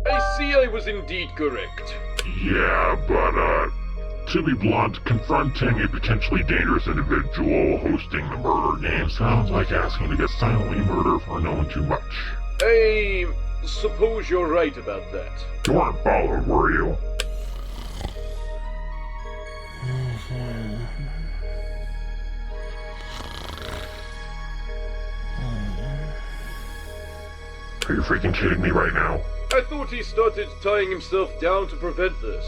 I see I was indeed correct. Yeah, but, to be blunt, confronting a potentially dangerous individual hosting the murder game sounds like asking to get silently murdered for knowing too much. I suppose you're right about that. You weren't followed, were you? Are you freaking kidding me right now? I thought he started tying himself down to prevent this.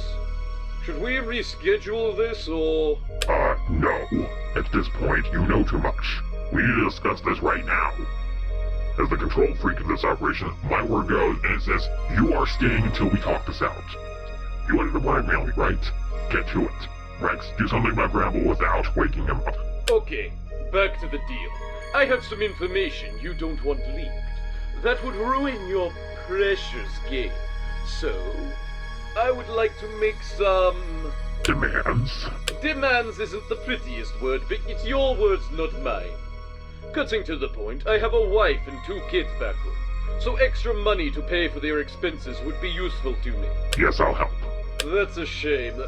Should we reschedule this, or...? No. At this point, you know too much. We need to discuss this right now. As the control freak of this operation, my word goes, and it says, you are staying until we talk this out. You wanted to blackmail me, right? Get to it. Rex, do something about Bramble without waking him up. Okay, back to the deal. I have some information you don't want leaked. That would ruin your precious game. So, I would like to make some... Demands? Demands isn't the prettiest word, but it's your words, not mine. Cutting to the point, I have a wife and 2 kids back home, so extra money to pay for their expenses would be useful to me. Yes, I'll help. That's a shame.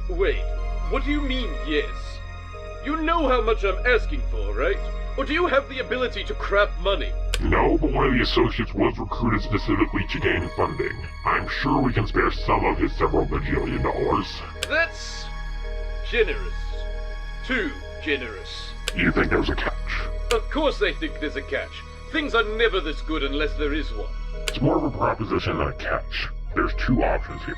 Wait, what do you mean, yes? You know how much I'm asking for, right? Or do you have the ability to crap money? No, but one of the associates was recruited specifically to gain funding. I'm sure we can spare some of his several bajillion dollars. That's... generous. Too generous. You think there's a catch? Of course I think there's a catch. Things are never this good unless there is one. It's more of a proposition than a catch. There's 2 options here.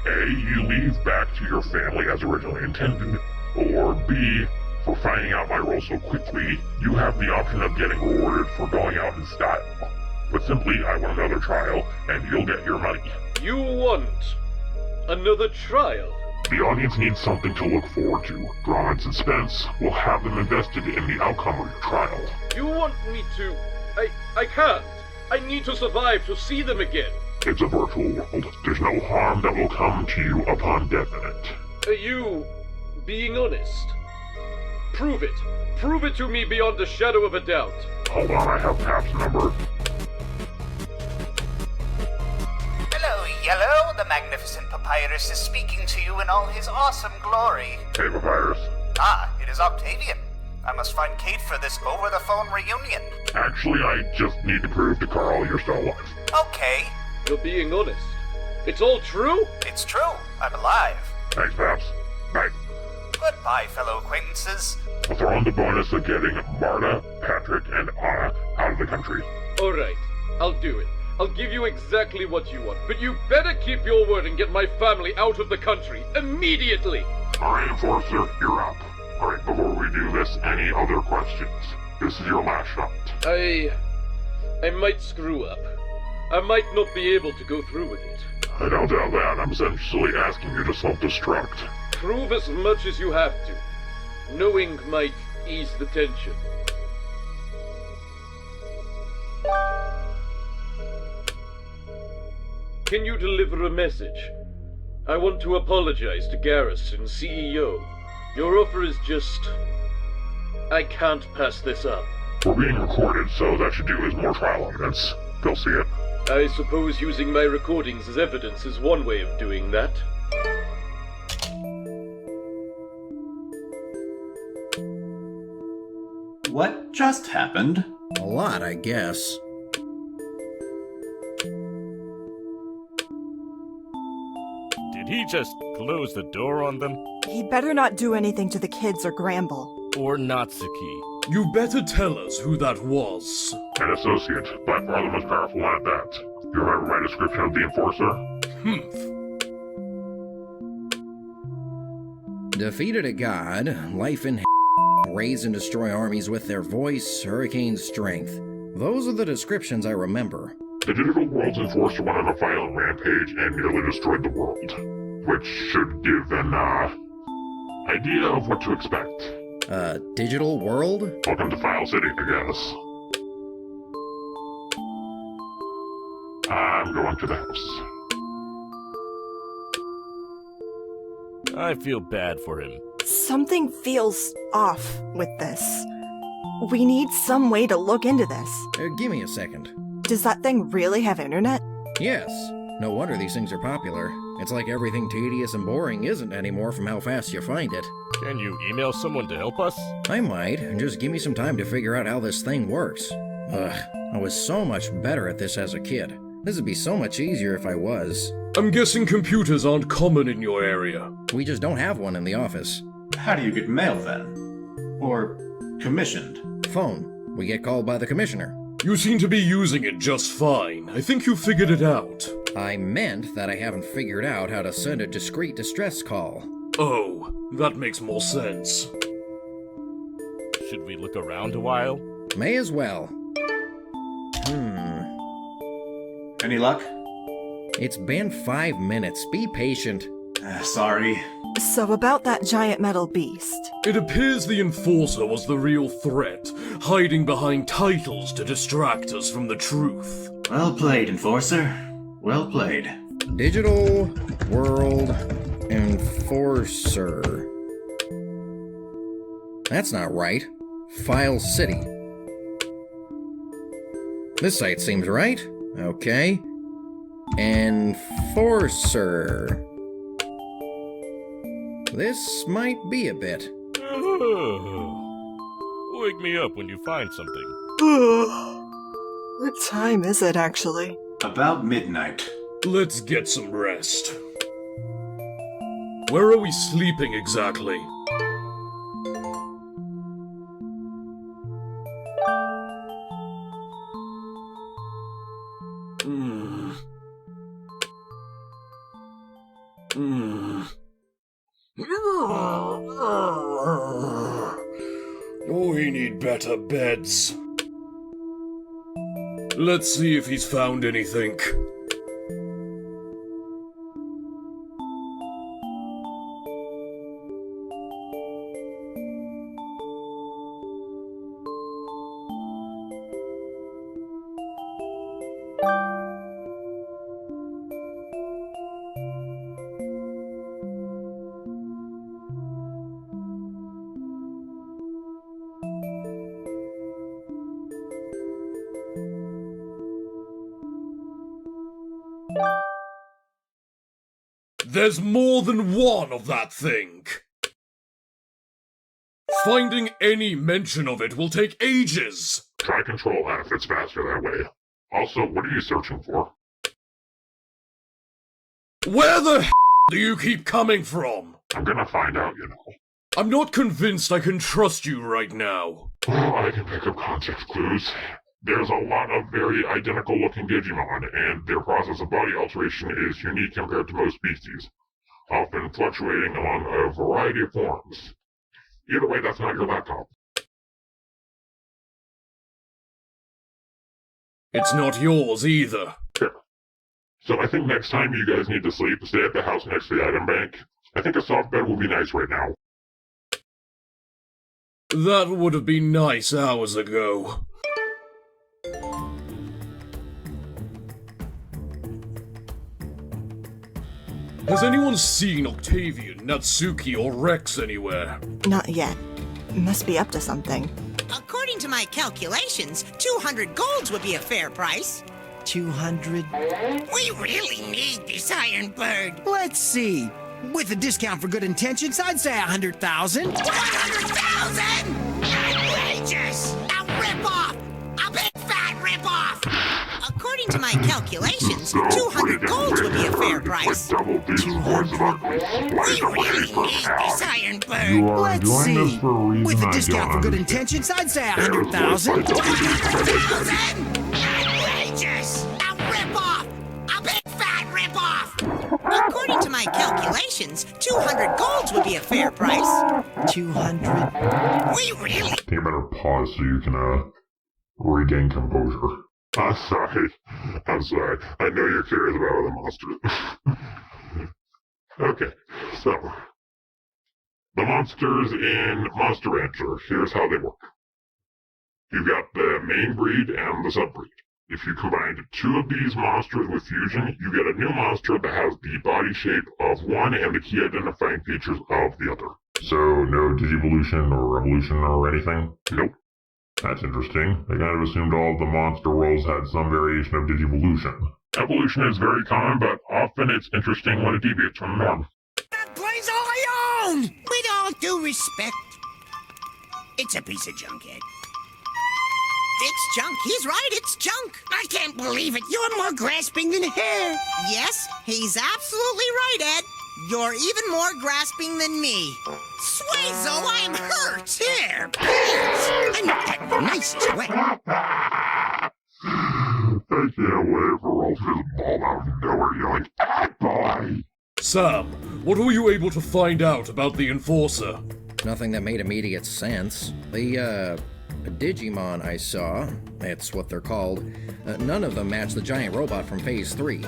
A, you leave back to your family as originally intended. Or B, for finding out my role so quickly, you have the option of getting rewarded for going out in style. But simply, I want another trial, and you'll get your money. You want another trial? The audience needs something to look forward to. Drama and suspense will have them invested in the outcome of your trial. You want me to... I can't. I need to survive to see them again. It's a virtual world. There's no harm that will come to you upon death in it. Are you being honest? Prove it. Prove it to me beyond a shadow of a doubt. Hold on, I have Pap's number. Hello, Yellow. The magnificent Papyrus is speaking to you in all his awesome glory. Hey, Papyrus. Ah, it is Octavian. I must find Kate for this over-the-phone reunion. Actually, I just need to prove to Carl you're still alive. Okay. You're being honest. It's all true? It's true. I'm alive. Thanks, Paps. Bye. Goodbye, fellow acquaintances. I'll throw in the bonus of getting Marta, Patrick, and Anna out of the country. Alright, I'll do it. I'll give you exactly what you want, but you better keep your word and get my family out of the country immediately! Alright, Enforcer, you're up. Alright, before we do this, any other questions? This is your last shot. I might screw up. I might not be able to go through with it. I don't doubt that. I'm essentially asking you to self-destruct. Prove as much as you have to. Knowing might ease the tension. Can you deliver a message? I want to apologize to Garrison, CEO. Your offer is just... I can't pass this up. We're being recorded, so that should do is more trial evidence. They'll see it. I suppose using my recordings as evidence is one way of doing that. What just happened? A lot, I guess. Did he just close the door on them? He better not do anything to the kids or Gramble. Or Natsuki? You better tell us who that was. An associate, by far the most powerful one at that. You remember my description of the Enforcer? Defeated a god, life in raise and destroy armies with their voice, hurricane strength. Those are the descriptions I remember. The digital world's Enforcer went on a violent rampage and nearly destroyed the world. Which should give an, idea of what to expect. Digital world? Welcome to File City, I guess. I'm going to the house. I feel bad for him. Something feels off with this. We need some way to look into this. Give me a second. Does that thing really have internet? Yes. No wonder these things are popular. It's like everything tedious and boring isn't anymore from how fast you find it. Can you email someone to help us? I might, and just give me some time to figure out how this thing works. Ugh, I was so much better at this as a kid. This would be so much easier if I was. I'm guessing computers aren't common in your area. We just don't have one in the office. How do you get mail then? Or commissioned? Phone. We get called by the commissioner. You seem to be using it just fine. I think you figured it out. I meant that I haven't figured out how to send a discreet distress call. Oh, that makes more sense. Should we look around a while? May as well. Any luck? It's been 5 minutes. Be patient. Sorry. So about that giant metal beast. It appears the Enforcer was the real threat, hiding behind titles to distract us from the truth. Well played, Enforcer. Well played. Digital World Enforcer. That's not right. File City. This site seems right. Okay. Enforcer. This might be a bit. Wake me up when you find something. What time is it, actually? About midnight. Let's get some rest. Where are we sleeping exactly? We need better beds. Let's see if he's found anything. There's more than one of that thing. Finding any mention of it will take ages. Try Control F, it's faster that way. Also, what are you searching for? Where the do you keep coming from? I'm gonna find out, you know. I'm not convinced I can trust you right now. Well, I can pick up context clues. There's a lot of very identical looking Digimon, and their process of body alteration is unique compared to most species, often fluctuating along a variety of forms. Either way, that's not your laptop. It's not yours either. Fair. So I think next time you guys need to sleep, stay at the house next to the item bank. I think a soft bed will be nice right now. That would have been nice hours ago. Has anyone seen Octavian, Natsuki, or Rex anywhere? Not yet. Must be up to something. According to my calculations, 200 golds would be a fair price. 200? We really need this Iron Bird. Let's see. With a discount for good intentions, I'd say 100,000. 100,000? Outrageous! A rip-off! A big fat rip-off! According to my calculations, 200 golds would be a fair price. 200. We really need this Iron Bird. Let's see. With a discount for good intentions, I'd say 100,000. 100,000? Outrageous! A rip-off! A big fat rip-off! According to my calculations, 200 golds would be a fair price. 200. We really... You better pause so you can, regain composure. I'm sorry. I know you're curious about other monsters. Okay, so... the monsters in Monster Rancher, here's how they work. You've got the main breed and the sub-breed. If you combine two of these monsters with fusion, you get a new monster that has the body shape of one and the key identifying features of the other. So, no Digivolution or Revolution or anything? Nope. That's interesting. I kind of assumed all of the monster worlds had some variation of digivolution. Evolution is very common, but often it's interesting when it deviates from the norm. That place all I own! With all due respect, it's a piece of junk, Ed. It's junk. He's right, it's junk. I can't believe it. You're more grasping than her. Yes, he's absolutely right, Ed. You're even more grasping than me. Swazo, I'm hurt. Here, please. I'm not that the nicest way. I can't wait for Rolf to ball out of nowhere yelling, "Bad boy!" Sam, what were you able to find out about the Enforcer? Nothing that made immediate sense. The Digimon I saw, that's what they're called, none of them match the giant robot from Phase 3.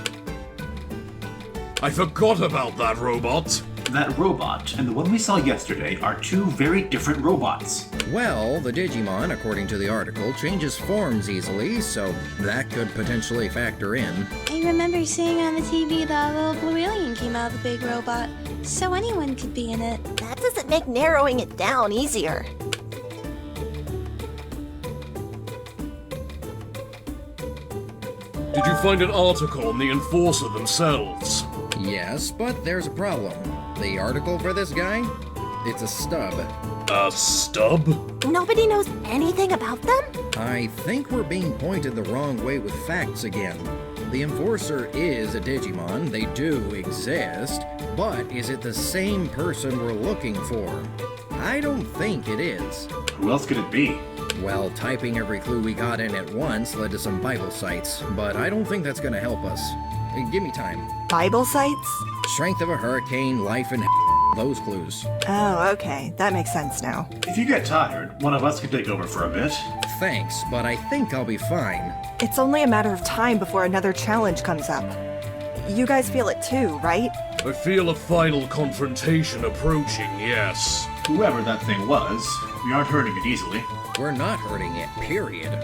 I forgot about that robot. That robot and the one we saw yesterday are two very different robots. Well, the Digimon, according to the article, changes forms easily, so that could potentially factor in. I remember seeing on the TV that a little blue alien came out of the big robot, so anyone could be in it. That doesn't make narrowing it down easier. Did you find an article on the Enforcer themselves? Yes, but there's a problem. The article for this guy? It's a stub. A stub? Nobody knows anything about them? I think we're being pointed the wrong way with facts again. The Enforcer is a Digimon, they do exist, but is it the same person we're looking for? I don't think it is. Who else could it be? Well, typing every clue we got in at once led to some Bible sites, but I don't think that's gonna help us. Give me time. Bible sites? Strength of a hurricane, life and those clues. Oh, okay. That makes sense now. If you get tired, one of us can take over for a bit. Thanks, but I think I'll be fine. It's only a matter of time before another challenge comes up. You guys feel it too, right? I feel a final confrontation approaching, yes. Whoever that thing was, we aren't hurting it easily. We're not hurting it, period.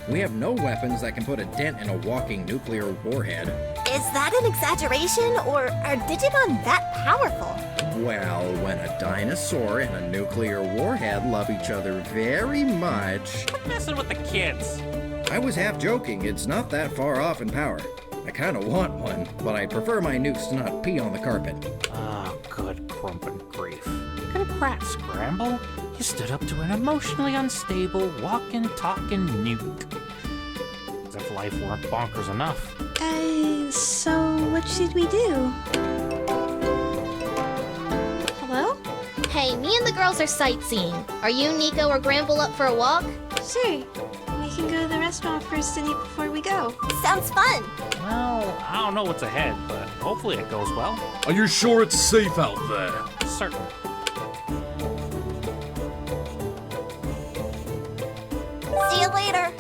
We have no weapons that can put a dent in a walking nuclear warhead. Is that an exaggeration, or are Digimon that powerful? Well, when a dinosaur and a nuclear warhead love each other very much... Quit messing with the kids. I was half joking, it's not that far off in power. I kinda want one, but I prefer my nukes to not pee on the carpet. Oh, good crump and grief. Congrats, Scramble. You stood up to an emotionally unstable, walking, talking nuke. As if life weren't bonkers enough. So what should we do? Hello? Hey, me and the girls are sightseeing. Are you, Nico, or Gramble up for a walk? Sure. We can go to the restaurant first and eat before we go. Sounds fun. Well, I don't know what's ahead, but hopefully it goes well. Are you sure it's safe out there? Certain. See you later.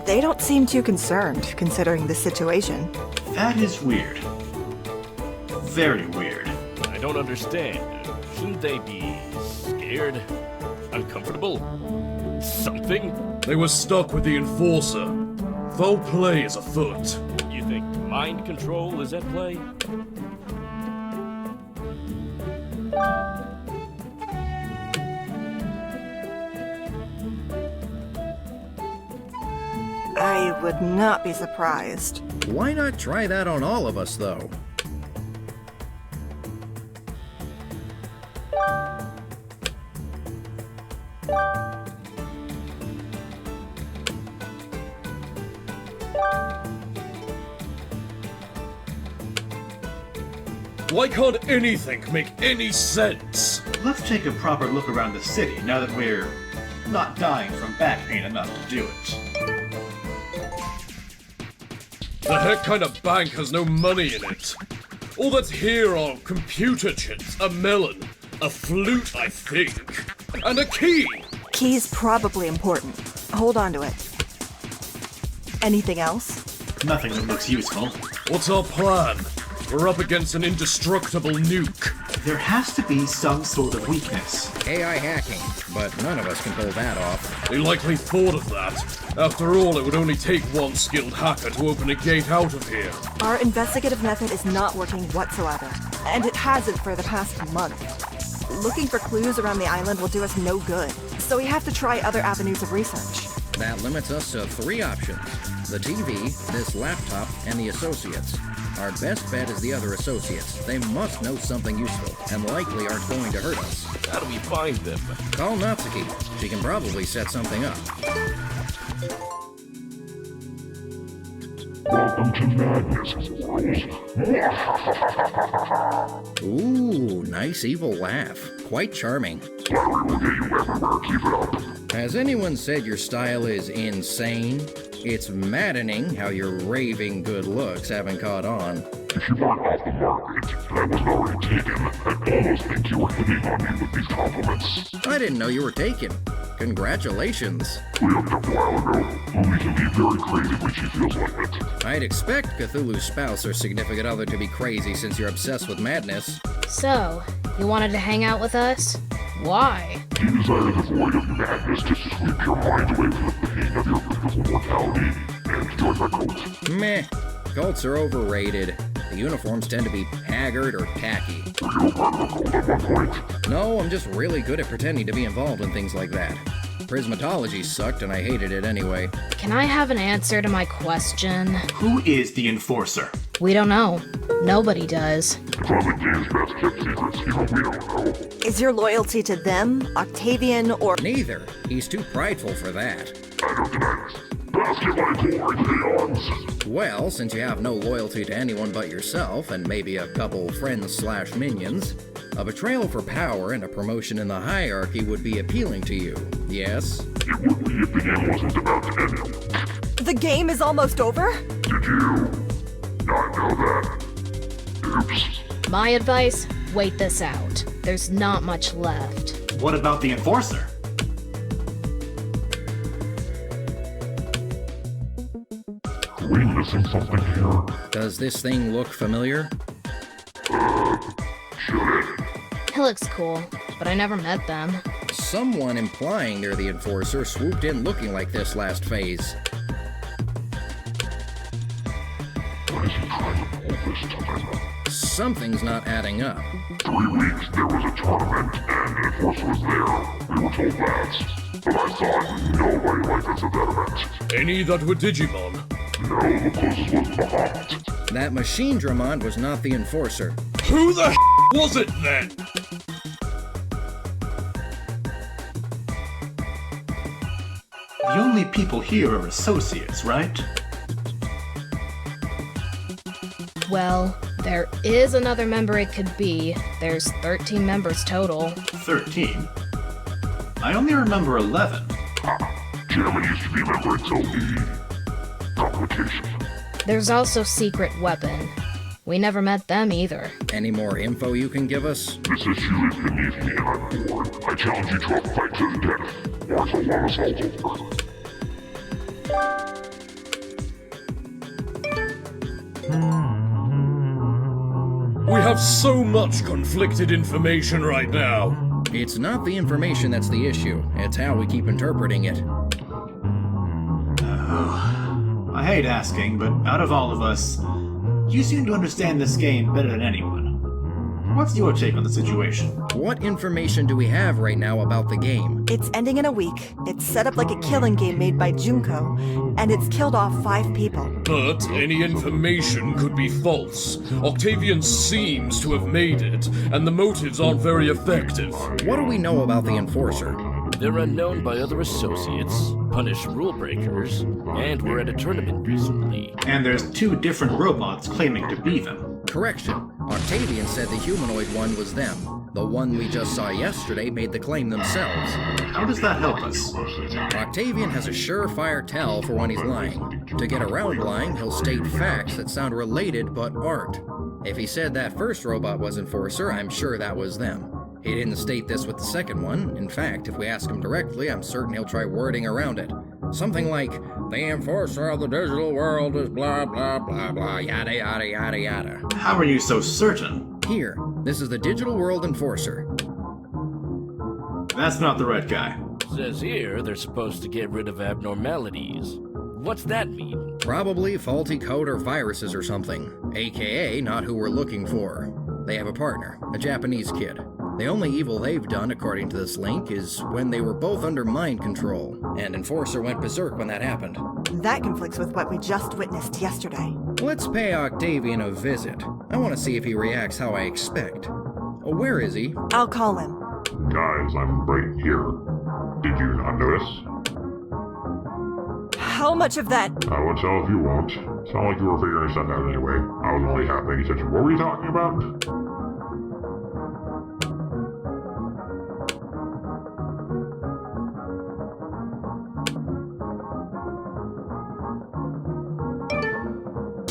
They don't seem too concerned, considering the situation. That is weird. Very weird. I don't understand. Shouldn't they be scared? Uncomfortable? Something? They were stuck with the Enforcer. Foul play is afoot. You think mind control is at play? I would not be surprised. Why not try that on all of us, though? Why can't anything make any sense? Let's take a proper look around the city now that we're not dying from back pain enough to do it. The heck kind of bank has no money in it? All that's here are computer chips, a melon, a flute, I think, and a key! Key's probably important. Hold on to it. Anything else? Nothing that looks useful. What's our plan? We're up against an indestructible nuke. There has to be some sort of weakness. AI hacking, but none of us can pull that off. They likely thought of that. After all, it would only take one skilled hacker to open a gate out of here. Our investigative method is not working whatsoever, and it hasn't for the past month. looking for clues around the island will do us no good. So we have to try other avenues of research. That limits us to 3 options. The TV, this laptop, and the associates. Our best bet is the other associates. They must know something useful, and likely aren't going to hurt us. How do we find them? Call Natsuki. She can probably set something up. Welcome to Madness, mortals. Ooh, nice evil laugh. Quite charming. Flattery will get you everywhere. Keep it up. Has anyone said your style is insane? It's maddening how your raving good looks haven't caught on. If you weren't off the market, and I wasn't already taken, I'd almost think you were hitting on me with these compliments. I didn't know you were taken. Congratulations. We hooked up a while ago. Lily can be very crazy when she feels like it. I'd expect Cthulhu's spouse or significant other to be crazy since you're obsessed with madness. So, you wanted to hang out with us? Why? You desire the void of madness to sweep your mind away from the pain of your beautiful mortality and join my cult. Meh. Cults are overrated. The uniforms tend to be haggard or tacky. Were you a part of a cult at one point? No, I'm just really good at pretending to be involved in things like that. Prismatology sucked and I hated it anyway. Can I have an answer to my question? Who is the Enforcer? We don't know. Nobody does. Closet Games best kept secrets, even we don't know. Is your loyalty to them, Octavian, or... Neither. He's too prideful for that. I don't deny it. Basket my glory, peons! Well, since you have no loyalty to anyone but yourself, and maybe a couple friends/minions, a betrayal for power and a promotion in the hierarchy would be appealing to you, yes? It would be if the game wasn't about to end. The game is almost over? Did you not know that? Oops. My advice? Wait this out. There's not much left. What about the Enforcer? Are we missing something here? Does this thing look familiar? Should it? He looks cool, but I never met them. Someone implying they're the Enforcer swooped in looking like this last phase. What is he trying to pull this time? Something's not adding up. 3 weeks, there was a tournament, and an Enforcer was there. We were told that. But I thought nobody liked us at that event. Any that were Digimon? No, the closest was Bahamut. That machine Dramond was not the Enforcer. Who the was it then? The only people here are associates, right? Well, there is another member it could be. There's 13 members total. 13? I only remember 11. Chairman used to be a member until the complication. There's also Secret Weapon. We never met them either. Any more info you can give us? This issue is beneath me and I'm bored. I challenge you to a fight to the death, or to run us all over. We have so much conflicted information right now. It's not the information that's the issue. It's how we keep interpreting it. I hate asking, but out of all of us, you seem to understand this game better than anyone. What's your take on the situation? What information do we have right now about the game? It's ending in a week. It's set up like a killing game made by Junko, and it's killed off 5 people. But any information could be false. Octavian seems to have made it, and the motives aren't very effective. What do we know about the Enforcer? They're unknown by other associates, punish rule breakers, and were at a tournament recently. And there's 2 different robots claiming to be them. Correction. Octavian said the humanoid one was them. The one we just saw yesterday made the claim themselves. How does that help us? Octavian has a surefire tell for when he's lying. To get around lying, he'll state facts that sound related but aren't. If he said that first robot was Enforcer, I'm sure that was them. He didn't state this with the second one. In fact, if we ask him directly, I'm certain he'll try wording around it. Something like, the Enforcer of the digital world is blah blah blah blah, yada yada yada yada. How are you so certain? Here, this is the Digital World Enforcer. That's not the right guy. Says here they're supposed to get rid of abnormalities. What's that mean? Probably faulty code or viruses or something. AKA not who we're looking for. They have a partner, a Japanese kid. The only evil they've done, according to this link, is when they were both under mind control, and Enforcer went berserk when that happened. That conflicts with what we just witnessed yesterday. Let's pay Octavian a visit. I want to see if he reacts how I expect. Oh, where is he? I'll call him. Guys, I'm right here. Did you not notice? How much of that? I won't tell if you won't. Sound like you were figuring something out anyway. I was only half paying attention. What were you talking about?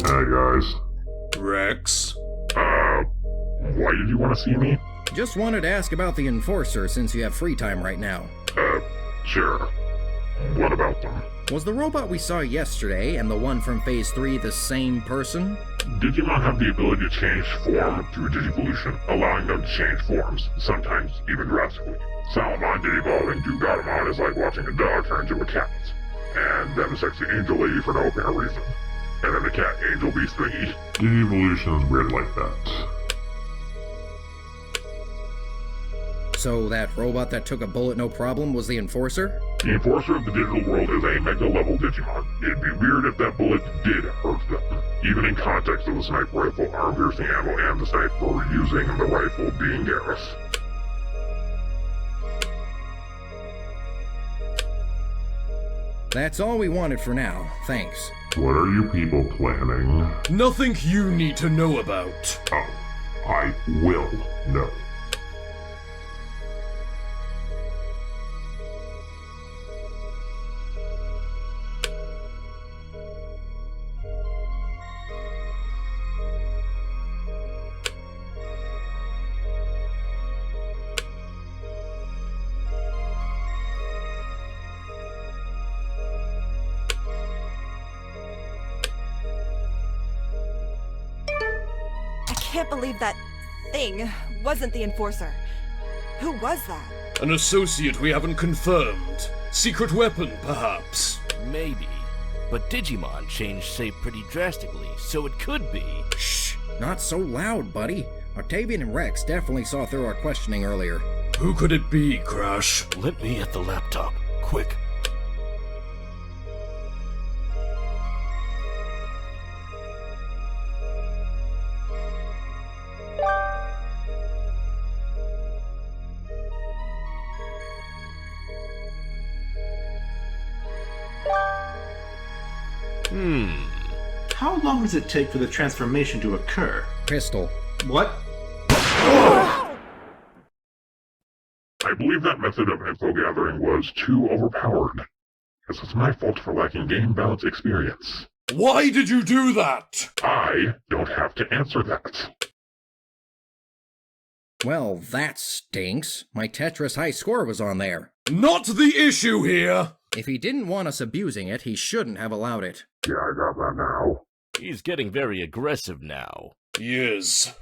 Hey guys. Rex? Why did you want to see me? Just wanted to ask about the Enforcer since you have free time right now. Sure. What about them? Was the robot we saw yesterday and the one from Phase 3 the same person? Digimon have the ability to change form through digivolution, allowing them to change forms, sometimes even drastically. Salamon digivolving to Gatomon is like watching a dog turn into a cat. And then a sexy angel lady for no apparent reason. And then the cat angel beast thingy. Digivolution is weird like that. So that robot that took a bullet no problem was the Enforcer? The Enforcer of the digital world is a mega-level Digimon. It'd be weird if that bullet did hurt them. Even in context of the sniper rifle, arm-piercing ammo, and the sniper using the rifle being Garrus. That's all we wanted for now, thanks. What are you people planning? Nothing you need to know about. Oh, I will know. I can't believe that thing wasn't the Enforcer. Who was that? An associate we haven't confirmed. Secret weapon, perhaps. Maybe. But Digimon changed shape pretty drastically, so it could be. Shh! Not so loud, buddy. Octavian and Rex definitely saw through our questioning earlier. Who could it be, Crash? Let me at the laptop. Quick. How long does it take for the transformation to occur? Pistol. What? I believe that method of info gathering was too overpowered. This is my fault for lacking game balance experience. Why did you do that? I don't have to answer that. Well, that stinks. My Tetris high score was on there. Not the issue here! If he didn't want us abusing it, he shouldn't have allowed it. Yeah, I got that now. He's getting very aggressive now. He is.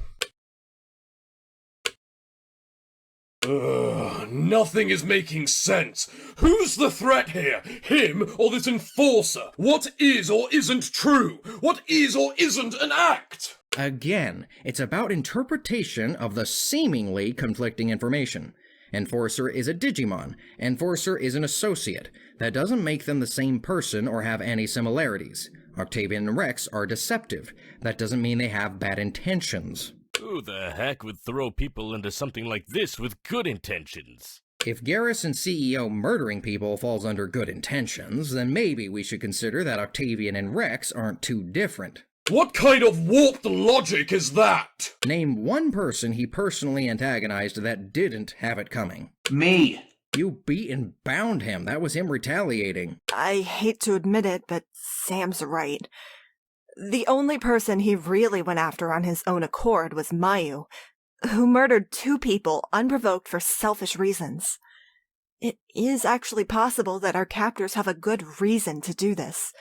Nothing is making sense. Who's the threat here? Him or this Enforcer? What is or isn't true? What is or isn't an act? Again, it's about interpretation of the seemingly conflicting information. Enforcer is a Digimon. Enforcer is an associate. That doesn't make them the same person or have any similarities. Octavian and Rex are deceptive. That doesn't mean they have bad intentions. Who the heck would throw people into something like this with good intentions? If Garrus and CEO murdering people falls under good intentions, then maybe we should consider that Octavian and Rex aren't too different. What kind of warped logic is that? Name one person he personally antagonized that didn't have it coming. Me. You beat and bound him. That was him retaliating. I hate to admit it, but Sam's right. The only person he really went after on his own accord was Mayu, who murdered 2 people unprovoked for selfish reasons. It is actually possible that our captors have a good reason to do this.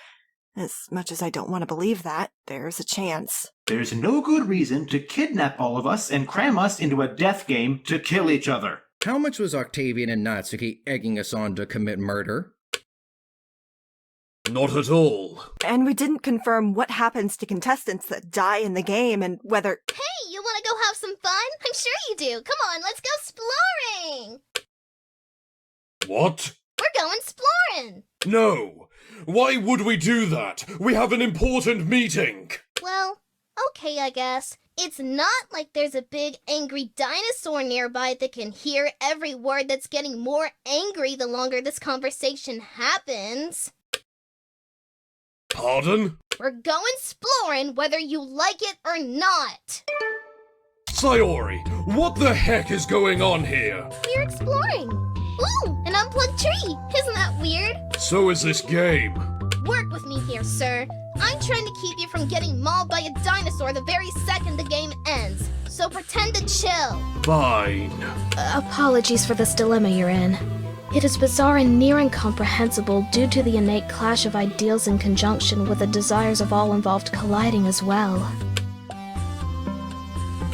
As much as I don't want to believe that, there's a chance. There's no good reason to kidnap all of us and cram us into a death game to kill each other. How much was Octavian and Natsuki egging us on to commit murder? Not at all. And we didn't confirm what happens to contestants that die in the game and whether... Hey, you want to go have some fun? I'm sure you do. Come on, let's go exploring! What? We're going exploring! No! Why would we do that? We have an important meeting! Well, okay, I guess. It's not like there's a big angry dinosaur nearby that can hear every word that's getting more angry the longer this conversation happens. Pardon? We're going exploring whether you like it or not. Sayori, what the heck is going on here? We're exploring. Ooh, an unplugged tree. Isn't that weird? So is this game. Work with me here, sir. I'm trying to keep you from getting mauled by a dinosaur the very second the game ends. So pretend to chill. Fine. Apologies for this dilemma you're in. It is bizarre and near incomprehensible due to the innate clash of ideals in conjunction with the desires of all involved colliding as well.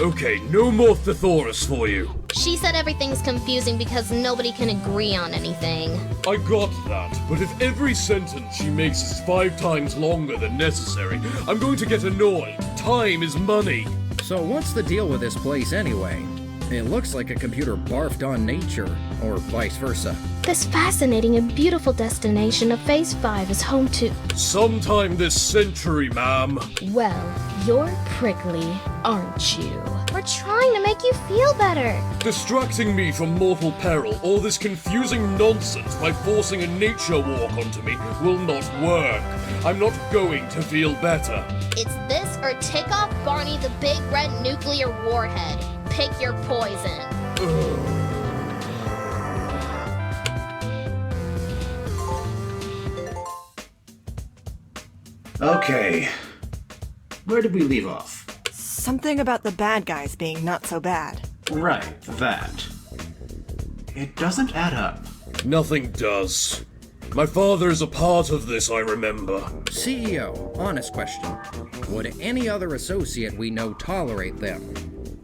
Okay, no more thesaurus for you. She said everything's confusing because nobody can agree on anything. I got that, but if every sentence she makes is 5 times longer than necessary, I'm going to get annoyed. Time is money. So what's the deal with this place anyway? It looks like a computer barfed on nature, or vice versa. This fascinating and beautiful destination of Phase 5 is home to... Sometime this century, ma'am. Well, you're prickly, aren't you? We're trying to make you feel better. Distracting me from mortal peril or this confusing nonsense by forcing a nature walk onto me will not work. I'm not going to feel better. It's this or take off Barney the big red nuclear warhead. Pick your poison. Okay. Where did we leave off? Something about the bad guys being not so bad. Right, that. It doesn't add up. Nothing does. My father is a part of this, I remember. CEO, honest question. Would any other associate we know tolerate them?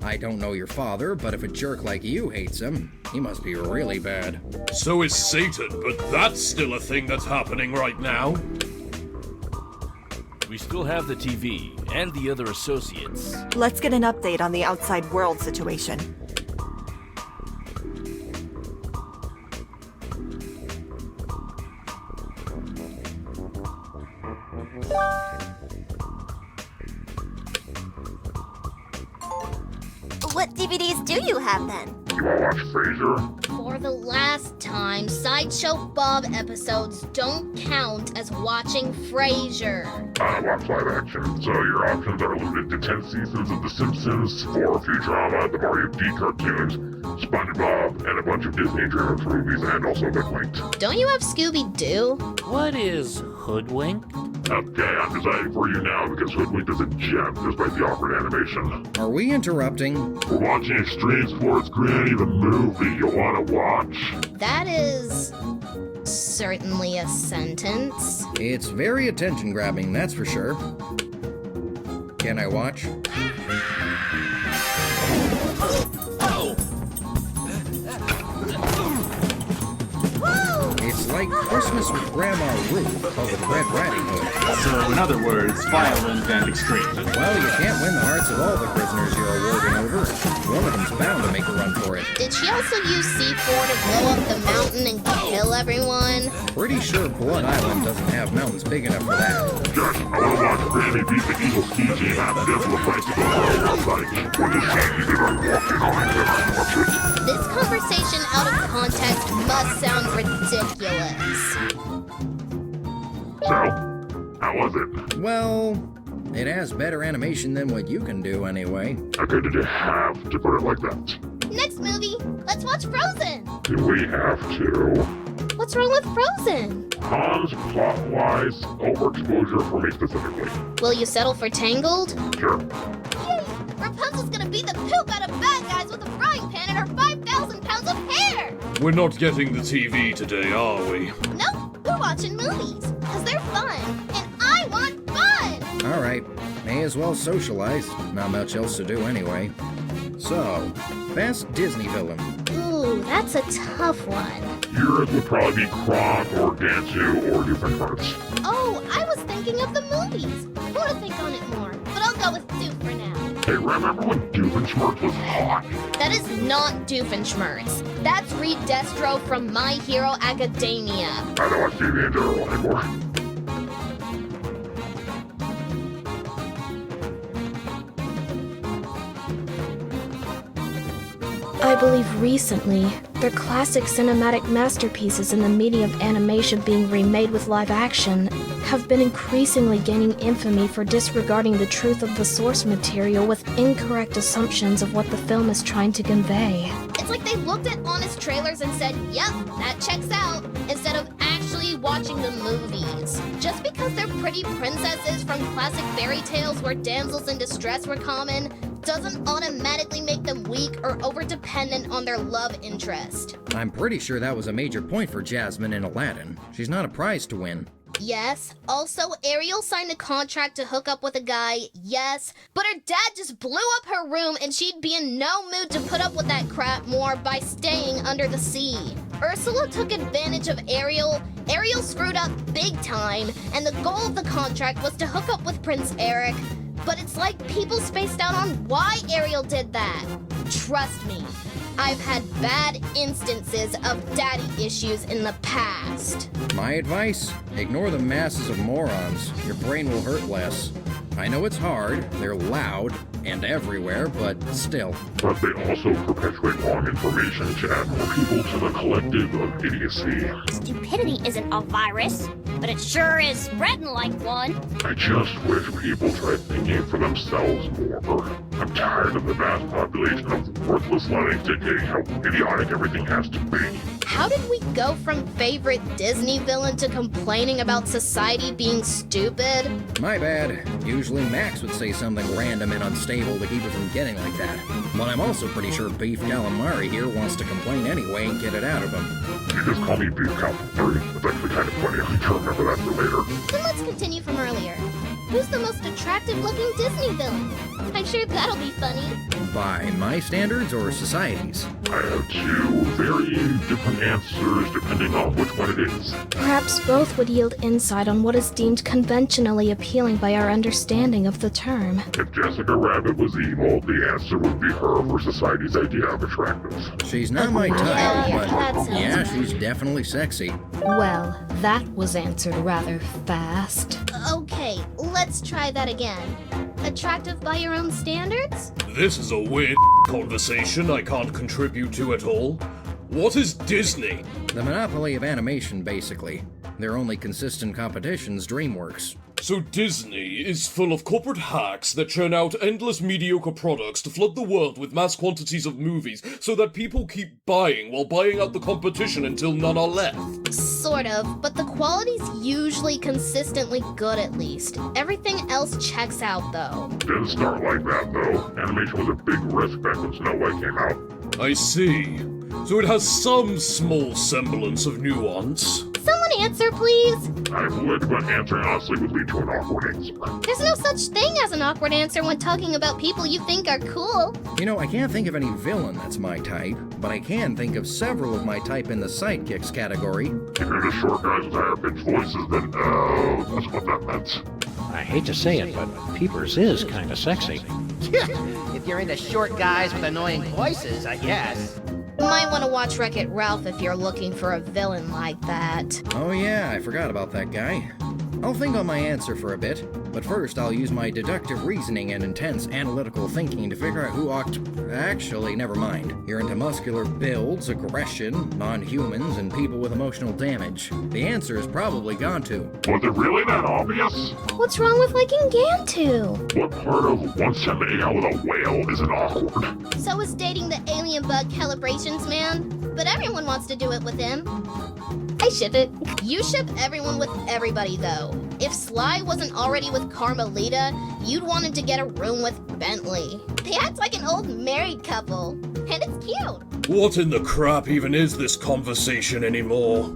I don't know your father, but if a jerk like you hates him, he must be really bad. So is Satan, but that's still a thing that's happening right now. We still have the TV and the other associates. Let's get an update on the outside world situation. What DVDs do you have then? You wanna watch Frasier? For the last time, Sideshow Bob episodes don't count as watching Frasier. I watch live action, so your options are limited to 10 seasons of The Simpsons, 4 Futurama, the Mario D cartoons, SpongeBob, and a bunch of Disney DreamWorks movies, and also The Quaint. Don't you have Scooby-Doo? What is hoodwinked? Okay, I'm deciding for you now because Hoodwinked is a gem despite the awkward animation. Are we interrupting? We're watching Extreme Sports Granny, the movie you wanna watch. That is... certainly a sentence. It's very attention-grabbing, that's for sure. Can I watch? It's like Christmas with Grandma Ruth, but with Red Riding Hood. So, in other words, violent and extreme. Well, you can't win the hearts of all the prisoners you're awarding over. One of them's bound to make a run for it. Did she also use C4 to blow up the mountain and kill everyone? Pretty sure Blood Island doesn't have mountains big enough for that. Yes, I wanna watch Granny beat the evil ski team at the Devil Fight to go on our site. When the shiny that I'm walking on it, then I watch it. This conversation out of context must sound ridiculous. So, how was it? Well, it has better animation than what you can do anyway. Okay, did you have to put it like that? Next movie, let's watch Frozen. Do we have to? What's wrong with Frozen? Hans, plot-wise, overexposure for me specifically. Will you settle for Tangled? Sure. Yay! Rapunzel's gonna beat the poop out of bad guys with a frying pan and her 5,000 pounds of hair! We're not getting the TV today, are we? Nope, we're watching movies, because they're fun, and I want fun! Alright, may as well socialize. Not much else to do anyway. So, best Disney villain. Ooh, that's a tough one. Yours would probably be Kronk or Gantu or Doofenshmirtz. Oh, I was thinking of the movies. I want to think on it more, but I'll go with Doof for now. Hey, remember when Doofenshmirtz was hot? That is not Doofenshmirtz. That's Reed Destro from My Hero Academia. I don't want to see the interval anymore. I believe recently, their classic cinematic masterpieces in the medium of animation being remade with live action have been increasingly gaining infamy for disregarding the truth of the source material with incorrect assumptions of what the film is trying to convey. It's like they looked at honest trailers and said, yep, that checks out, instead of actually watching the movies. Just because they're pretty princesses from classic fairy tales where damsels in distress were common doesn't automatically make them weak or over-dependent on their love interest. I'm pretty sure that was a major point for Jasmine in Aladdin. She's not a prize to win. Yes. Also, Ariel signed a contract to hook up with a guy, yes. But her dad just blew up her room and she'd be in no mood to put up with that crap more by staying under the sea. Ursula took advantage of Ariel. Ariel screwed up big time, and the goal of the contract was to hook up with Prince Eric. But it's like people spaced out on why Ariel did that. Trust me, I've had bad instances of daddy issues in the past. My advice? Ignore the masses of morons. Your brain will hurt less. I know it's hard, they're loud, and everywhere, but still. But they also perpetuate wrong information to add more people to the collective of idiocy. Stupidity isn't a virus, but it sure is spreading like one. I just wish people tried thinking for themselves more. I'm tired of the vast population of worthless lying dictating how idiotic everything has to be. How did we go from favorite Disney villain to complaining about society being stupid? My bad. Usually Max would say something random and unstable to keep it from getting like that. But I'm also pretty sure Beef Calamari here wants to complain anyway and get it out of him. You just call me Beef Calamari. It's actually kind of funny. I can remember that for later. Then let's continue from earlier. Who's the most attractive-looking Disney villain? I'm sure that'll be funny. By my standards or society's? I have two very different answers depending on which one it is. Perhaps both would yield insight on what is deemed conventionally appealing by our understanding of the term. If Jessica Rabbit was evil, the answer would be her for society's idea of attractive. She's not my type, but yeah, she's definitely sexy. Well, that was answered rather fast. Okay, let's try that again. Attractive by your own standards? This is a weird conversation I can't contribute to at all. What is Disney? The monopoly of animation, basically. Their only consistent competition's DreamWorks. So Disney is full of corporate hacks that churn out endless mediocre products to flood the world with mass quantities of movies so that people keep buying while buying out the competition until none are left. Sort of, but the quality's usually consistently good at least. Everything else checks out though. Didn't start like that though. Animation was a big risk back when Snow White came out. I see. So it has some small semblance of nuance. Someone answer, please. I would, but answering honestly would lead to an awkward answer. There's no such thing as an awkward answer when talking about people you think are cool. You know, I can't think of any villain that's my type, but I can think of several of my type in the sidekicks category. If you're the short guys with higher-pitched voices, then that's what that meant. I hate to say it, but Peepers is kinda sexy. If you're into short guys with annoying voices, I guess. Might want to watch Wreck-It Ralph if you're looking for a villain like that. Oh yeah, I forgot about that guy. I'll think on my answer for a bit, but first I'll use my deductive reasoning and intense analytical thinking to figure out who ought to... Actually, never mind. You're into muscular builds, aggression, non-humans, and people with emotional damage. The answer is probably Gantu. Was it really that obvious? What's wrong with liking Gantu? What part of once time making out with a whale isn't awkward? So is dating the alien bug calibrations man, but everyone wants to do it with him. I ship it. You ship everyone with everybody, though. If Sly wasn't already with Carmelita, you'd want him to get a room with Bentley. They act like an old married couple, and it's cute. What in the crap even is this conversation anymore?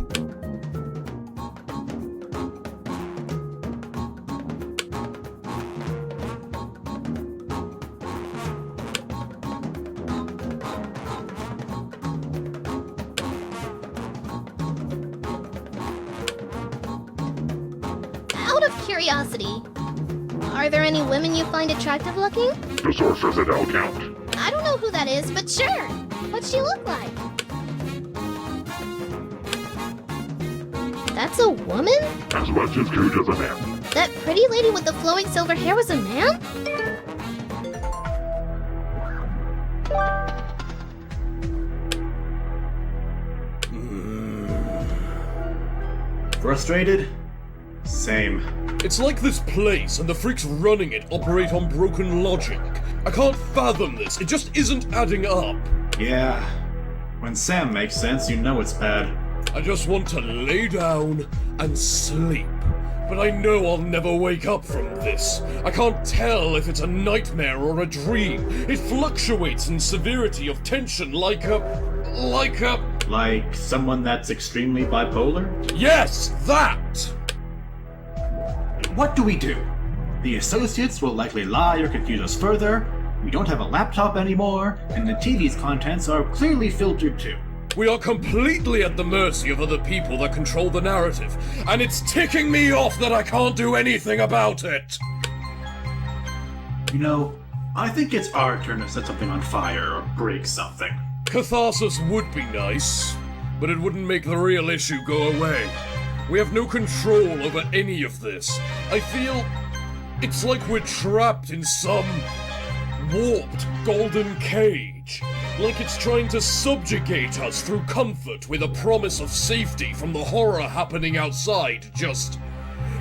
out of curiosity, are there any women you find attractive looking? The source says it don't count. I don't know who that is, but sure. What's she look like? That's a woman? As much as cute as a man. That pretty lady with the flowing silver hair was a man? Frustrated? Same. It's like this place and the freaks running it operate on broken logic. I can't fathom this. It just isn't adding up. Yeah. When Sam makes sense, you know it's bad. I just want to lay down and sleep. But I know I'll never wake up from this. I can't tell if it's a nightmare or a dream. It fluctuates in severity of tension like someone that's extremely bipolar? Yes, that! What do we do? The associates will likely lie or confuse us further. We don't have a laptop anymore, and the TV's contents are clearly filtered too. We are completely at the mercy of other people that control the narrative, and it's ticking me off that I can't do anything about it! You know, I think it's our turn to set something on fire or break something. Catharsis would be nice, but it wouldn't make the real issue go away. We have no control over any of this. I feel it's like we're trapped in some warped golden cage. Like it's trying to subjugate us through comfort with a promise of safety from the horror happening outside.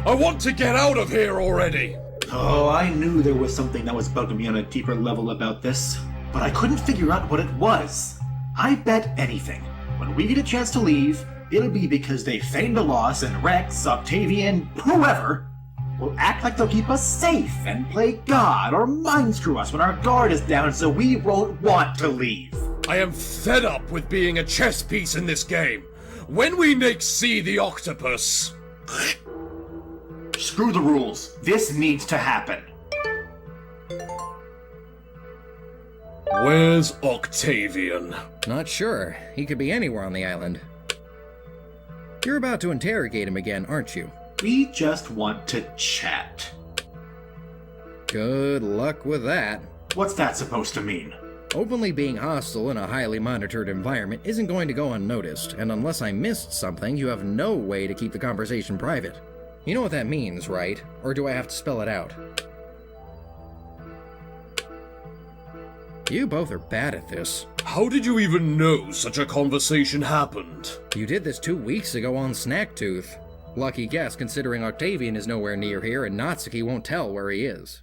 I want to get out of here already! Oh, I knew there was something that was bugging me on a deeper level about this, but I couldn't figure out what it was. I bet anything, when we get a chance to leave, it'll be because they feigned a loss and Rex, Octavian, whoever, will act like they'll keep us safe and play God or mind screw us when our guard is down so we won't want to leave. I am fed up with being a chess piece in this game. When we next see the octopus... Screw the rules. This needs to happen. Where's Octavian? Not sure. He could be anywhere on the island. You're about to interrogate him again, aren't you? We just want to chat. Good luck with that. What's that supposed to mean? Openly being hostile in a highly monitored environment isn't going to go unnoticed, and unless I missed something, you have no way to keep the conversation private. You know what that means, right? Or do I have to spell it out? You both are bad at this. How did you even know such a conversation happened? You did this 2 weeks ago on Snacktooth. Lucky guess, considering Octavian is nowhere near here and Natsuki won't tell where he is.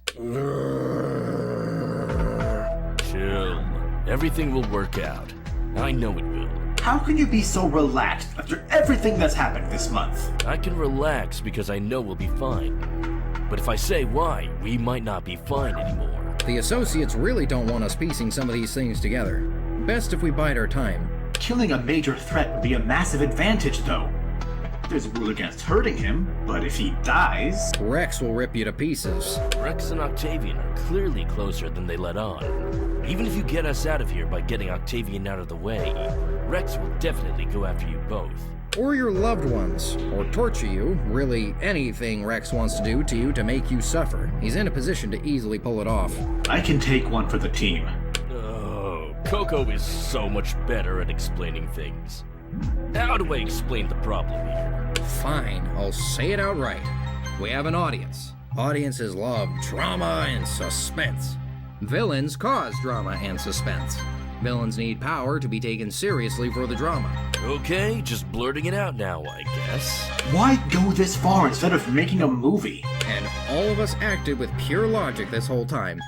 Chill. Everything will work out. I know it will. How can you be so relaxed after everything that's happened this month? I can relax because I know we'll be fine. But if I say why, we might not be fine anymore. The associates really don't want us piecing some of these things together. Best if we bide our time. Killing a major threat would be a massive advantage, though. There's a rule against hurting him, but if he dies... Rex will rip you to pieces. Rex and Octavian are clearly closer than they let on. Even if you get us out of here by getting Octavian out of the way, Rex will definitely go after you both. Or your loved ones, or torture you, really anything Rex wants to do to you to make you suffer. He's in a position to easily pull it off. I can take one for the team. Oh, Coco is so much better at explaining things. How do I explain the problem here? Fine, I'll say it outright. We have an audience. Audiences love drama and suspense. Villains cause drama and suspense. Villains need power to be taken seriously for the drama. Okay, just blurting it out now, I guess. Why go this far instead of making a movie? And all of us acted with pure logic this whole time.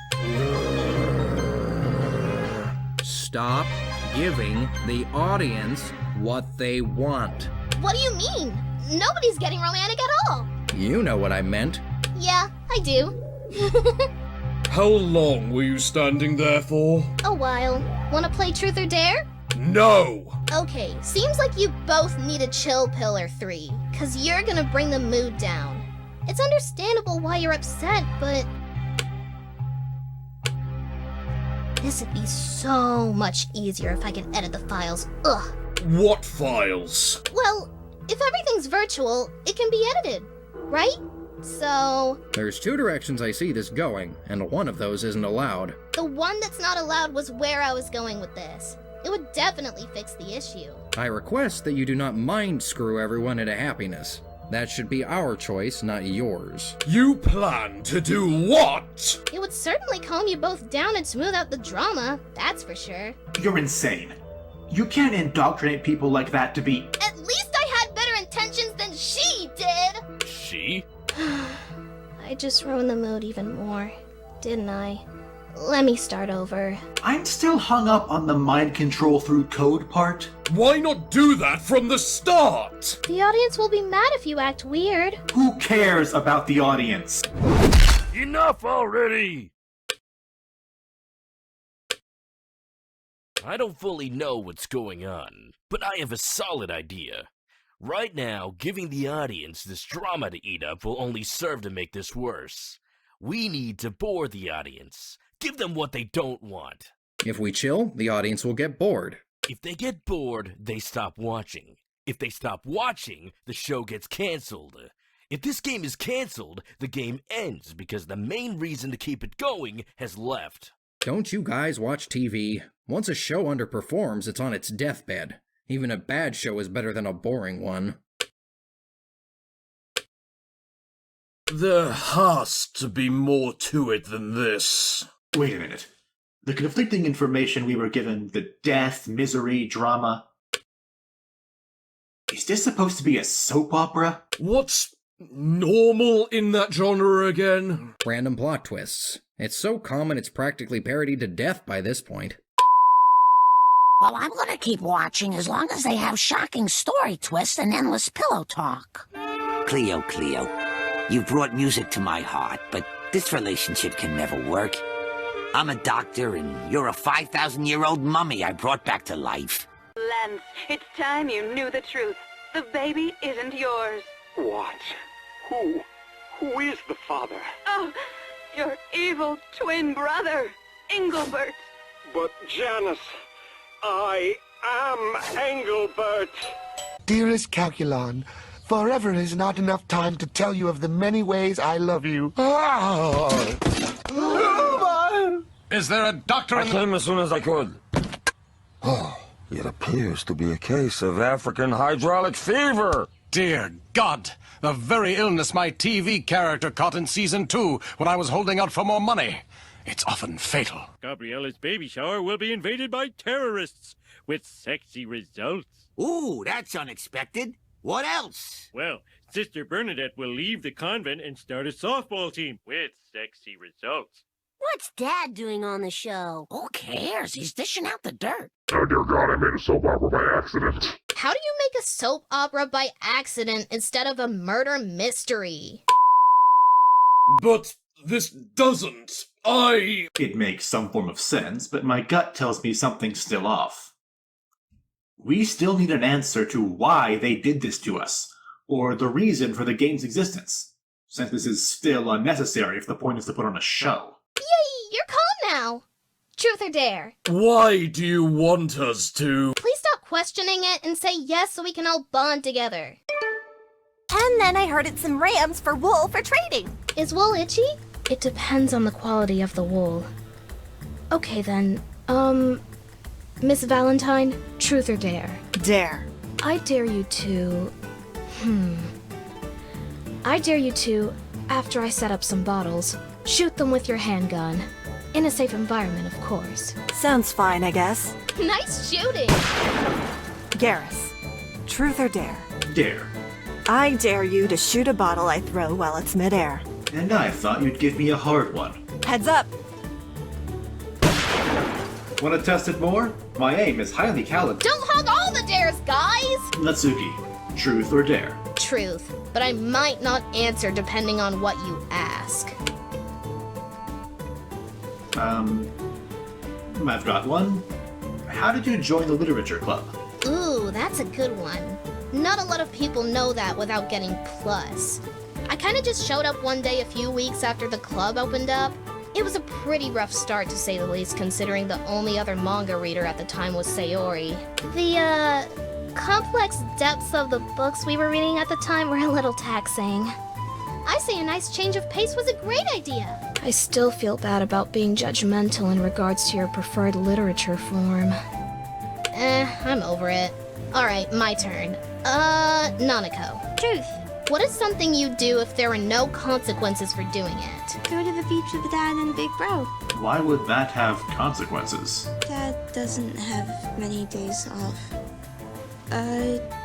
Stop giving the audience what they want. What do you mean? Nobody's getting romantic at all. You know what I meant. Yeah, I do. How long were you standing there for? A while. Wanna play Truth or Dare? No! Okay, seems like you both need a chill pill or 3, 'cause you're gonna bring the mood down. It's understandable why you're upset, but... This would be so much easier if I could edit the files. Ugh. What files? Well, if everything's virtual, it can be edited, right? So... There's two directions I see this going, and one of those isn't allowed. The one that's not allowed was where I was going with this. It would definitely fix the issue. I request that you do not mind screw everyone into happiness. That should be our choice, not yours. You plan to do what? It would certainly calm you both down and smooth out the drama, that's for sure. You're insane. You can't indoctrinate people like that to be... At least I had better intentions than she did! She? I just ruined the mood even more, didn't I? Let me start over. I'm still hung up on the mind control through code part. Why not do that from the start? The audience will be mad if you act weird. Who cares about the audience? Enough already! I don't fully know what's going on, but I have a solid idea. Right now, giving the audience this drama to eat up will only serve to make this worse. We need to bore the audience. Give them what they don't want. If we chill, the audience will get bored. If they get bored, they stop watching. If they stop watching, the show gets canceled. If this game is canceled, the game ends because the main reason to keep it going has left. Don't you guys watch TV? Once a show underperforms, it's on its deathbed. Even a bad show is better than a boring one. There has to be more to it than this. Wait a minute. The conflicting information we were given, the death, misery, drama... Is this supposed to be a soap opera? What's normal in that genre again? Random plot twists. It's so common it's practically parodied to death by this point. Well, I'm gonna keep watching as long as they have shocking story twists and endless pillow talk. Cleo, you've brought music to my heart, but this relationship can never work. I'm a doctor, and you're a 5,000-year-old mummy I brought back to life. Lance, it's time you knew the truth. The baby isn't yours. What? Who is the father? Oh, your evil twin brother, Engelbert. But Janice, I am Engelbert. Dearest Calculon, forever is not enough time to tell you of the many ways I love you. Is there a doctor? I came as soon as I could. Oh, it appears to be a case of African hydraulic fever. Dear God, the very illness my TV character caught in season 2 when I was holding out for more money. It's often fatal. Gabriella's baby shower will be invaded by terrorists with sexy results. Ooh, that's unexpected. What else? Well, Sister Bernadette will leave the convent and start a softball team with sexy results. What's Dad doing on the show? Who cares? He's dishing out the dirt. Oh dear God, I made a soap opera by accident. How do you make a soap opera by accident instead of a murder mystery? But this doesn't. It makes some form of sense, but my gut tells me something's still off. We still need an answer to why they did this to us, or the reason for the game's existence, since this is still unnecessary if the point is to put on a show. Yay! You're calm now! Truth or dare? Why do you want us to? Please stop questioning it and say yes so we can all bond together. And then I heard it's some rams for wool for trading. Is wool itchy? It depends on the quality of the wool. Okay then, Miss Valentine, truth or dare? Dare. I dare you to... I dare you to, after I set up some bottles, shoot them with your handgun. In a safe environment, of course. Sounds fine, I guess. Nice shooting! Garrus, truth or dare? Dare. I dare you to shoot a bottle I throw while it's midair. And I thought you'd give me a hard one. Heads up! Want to test it more? My aim is highly calibrated. Don't hog all the dares, guys! Natsuki, truth or dare? Truth, but I might not answer depending on what you ask. I've got one. How did you join the literature club? Ooh, that's a good one. Not a lot of people know that without getting plus. I kinda just showed up one day a few weeks after the club opened up. It was a pretty rough start to say the least, considering the only other manga reader at the time was Sayori. The, complex depths of the books we were reading at the time were a little taxing. I say a nice change of pace was a great idea. I still feel bad about being judgmental in regards to your preferred literature form. I'm over it. Alright, my turn. Nanako. Truth. What is something you'd do if there were no consequences for doing it? Go to the beach with Dad and Big Bro. Why would that have consequences? Dad doesn't have many days off.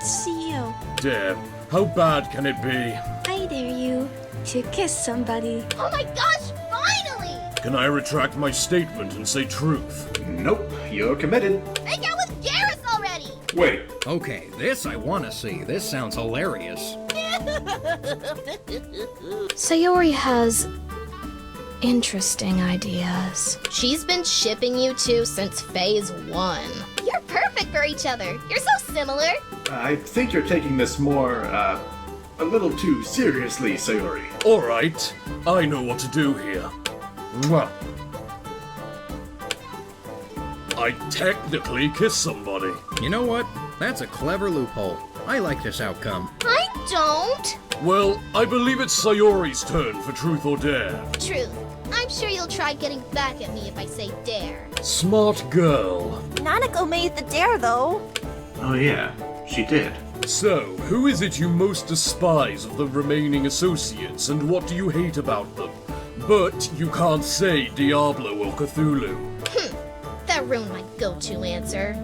See you. Deb, how bad can it be? I dare you to kiss somebody. Oh my gosh, finally! Can I retract my statement and say truth? Nope, you're committed. Make out with Garrus already! Wait. Okay, this I want to see. This sounds hilarious. Sayori has interesting ideas. She's been shipping you two since phase 1. You're perfect for each other. You're so similar. I think you're taking this more, a little too seriously, Sayori. Alright, I know what to do here. Mwah. I technically kiss somebody. You know what? That's a clever loophole. I like this outcome. I don't. Well, I believe it's Sayori's turn for truth or dare. Truth. I'm sure you'll try getting back at me if I say dare. Smart girl. Nanako made the dare, though. Oh yeah, she did. So, who is it you most despise of the remaining associates, and what do you hate about them? But you can't say Diablo or Cthulhu. That ruined my go-to answer.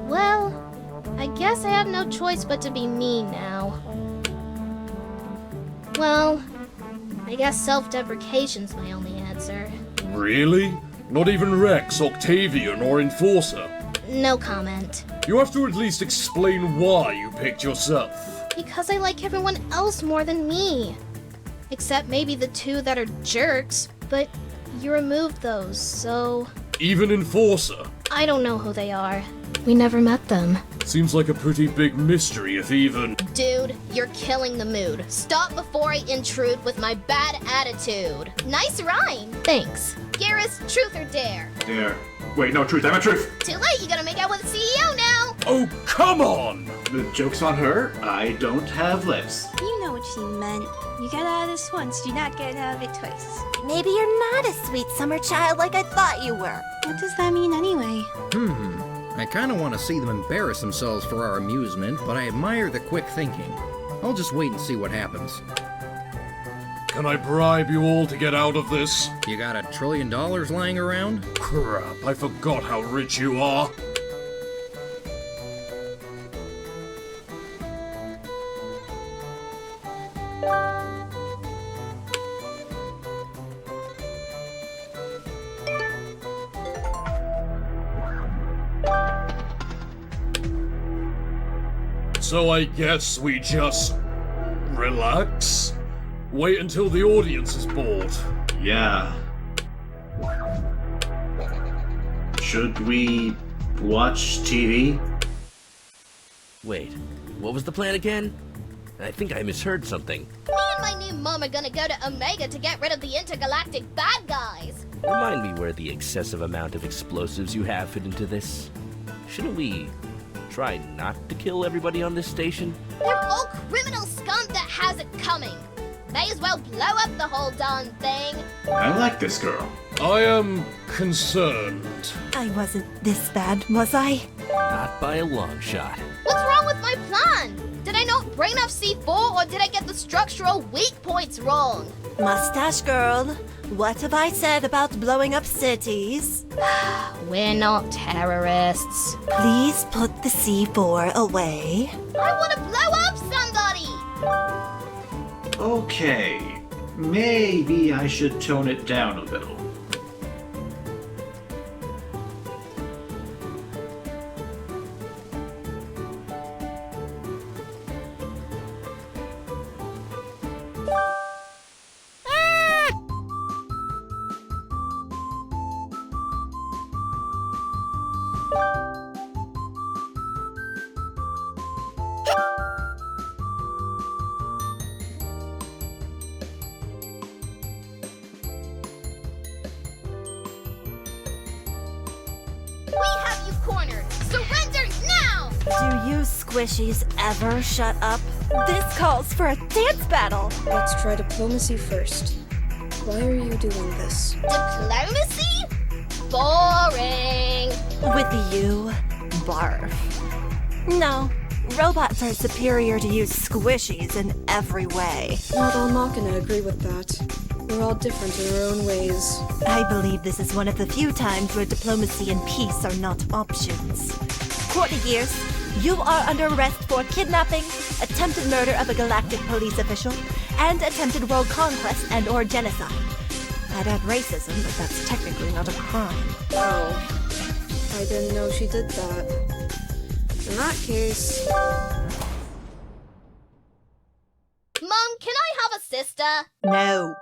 Well, I guess I have no choice but to be mean now. Well, I guess self-deprecation's my only answer. Really? Not even Rex, Octavian, or Enforcer? No comment. You have to at least explain why you picked yourself. Because I like everyone else more than me. Except maybe the two that are jerks, but you removed those, so... Even Enforcer? I don't know who they are. We never met them. Seems like a pretty big mystery if even... Dude, you're killing the mood. Stop before I intrude with my bad attitude. Nice rhyme. Thanks. Garrus, truth or dare? Dare. Wait, no, truth, I meant truth! Too late, you gotta make out with the CEO now! Oh, come on! The joke's on her. I don't have lips. You know what she meant. You get out of this once, do not get out of it twice. Maybe you're not a sweet summer child like I thought you were. What does that mean anyway? I kind of want to see them embarrass themselves for our amusement, but I admire the quick thinking. I'll just wait and see what happens. Can I bribe you all to get out of this? You got $1 trillion lying around? Crap, I forgot how rich you are. So I guess we just... relax? Wait until the audience is bored. Yeah. Should we watch TV? Wait, what was the plan again? I think I misheard something. Me and my new mom are gonna go to Omega to get rid of the intergalactic bad guys. Remind me where the excessive amount of explosives you have fit into this. Shouldn't we try not to kill everybody on this station? They're all criminal scum that has it coming. May as well blow up the whole darn thing. I like this girl. I am concerned. I wasn't this bad, was I? Not by a long shot. What's wrong with my plan? Did I not bring up C4 or did I get the structural weak points wrong? Mustache girl, what have I said about blowing up cities? We're not terrorists. Please put the C4 away. I want to blow up somebody! Okay, maybe I should tone it down a little. Cornered. Surrender now! Do you squishies ever shut up? This calls for a dance battle! Let's try diplomacy first. Why are you doing this? Diplomacy? Boring. With you, barf. No, robots are superior to you squishies in every way. Not all Machina agree with that. We're all different in our own ways. I believe this is one of the few times where diplomacy and peace are not options. Courtney Gears, you are under arrest for kidnapping, attempted murder of a galactic police official, and attempted world conquest and/or genocide. I'd add racism, but that's technically not a crime. Oh, I didn't know she did that. In that case... Mom, can I have a sister? No.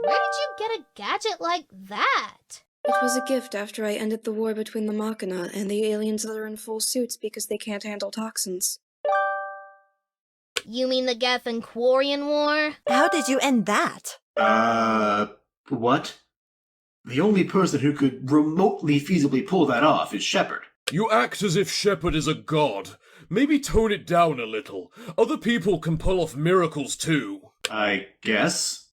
Where did you get a gadget like that? It was a gift after I ended the war between the Machina and the aliens that are in full suits because they can't handle toxins. You mean the Gethan Quarian War? How did you end that? What? The only person who could remotely feasibly pull that off is Shepard. You act as if Shepard is a god. Maybe tone it down a little. Other people can pull off miracles too. I guess.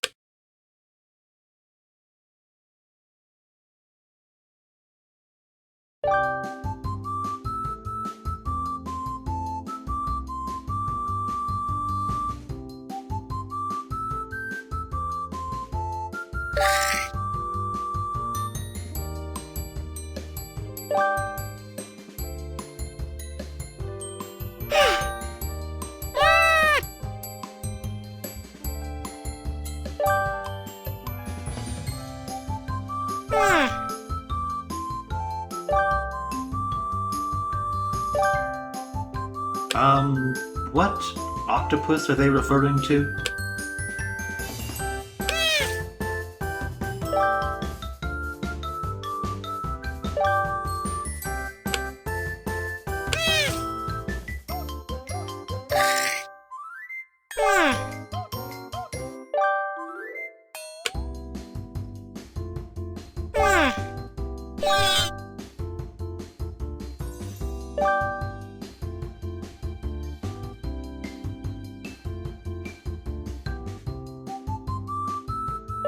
What octopus are they referring to?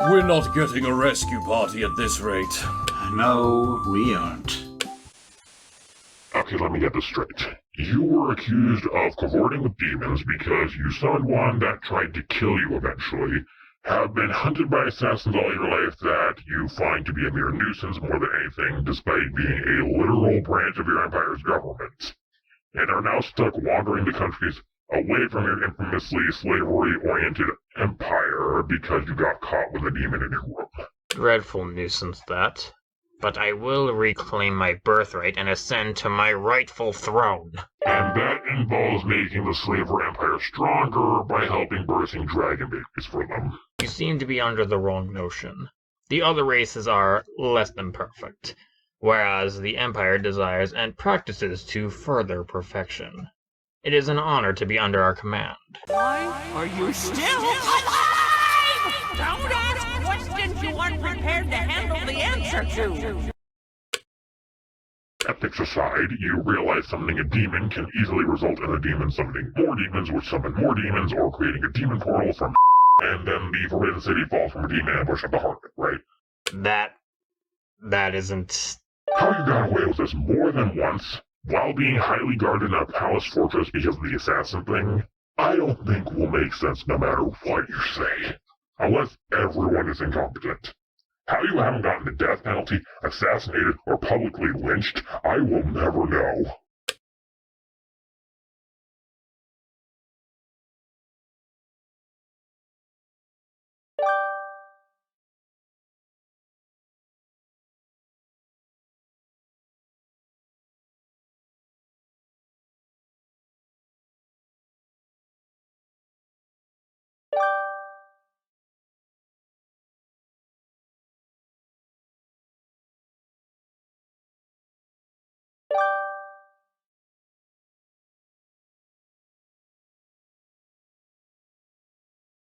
We're not getting a rescue party at this rate. No, we aren't. Okay, let me get this straight. You were accused of cavorting with demons because you summoned one that tried to kill you eventually, have been hunted by assassins all your life that you find to be a mere nuisance more than anything, despite being a literal branch of your empire's government, and are now stuck wandering the countries away from your infamously slavery-oriented empire because you got caught with a demon in your room. Dreadful nuisance, that. But I will reclaim my birthright and ascend to my rightful throne. And that involves making the slaver empire stronger by helping birthing dragon babies for them. You seem to be under the wrong notion. The other races are less than perfect, whereas the empire desires and practices to further perfection. It is an honor to be under our command. Why are you still alive? Don't ask questions you aren't prepared to handle the answer to. Ethics aside, you realize summoning a demon can easily result in a demon summoning more demons, which summon more demons, or creating a demon portal from and then the Forbidden City falls from a demon ambush at the heart of it, right? That isn't... How you got away with this more than once, while being highly guarded in a palace fortress because of the assassin thing, I don't think will make sense no matter what you say. Unless everyone is incompetent. How you haven't gotten the death penalty, assassinated, or publicly lynched, I will never know.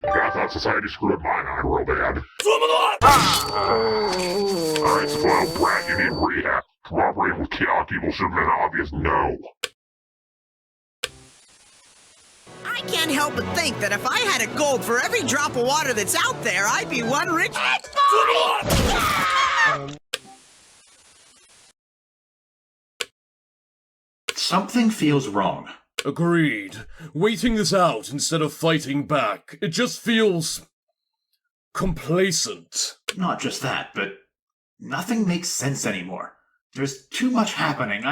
I thought society screwed up mine on real bad. Alright, spoiled brat, you need rehab. Cooperating with chaotic evil should have been an obvious no. I can't help but think that if I had a gold for every drop of water that's out there, I'd be one rich... Something feels wrong. Agreed. Waiting this out instead of fighting back, it just feels... complacent. Not just that, but nothing makes sense anymore. There's too much happening.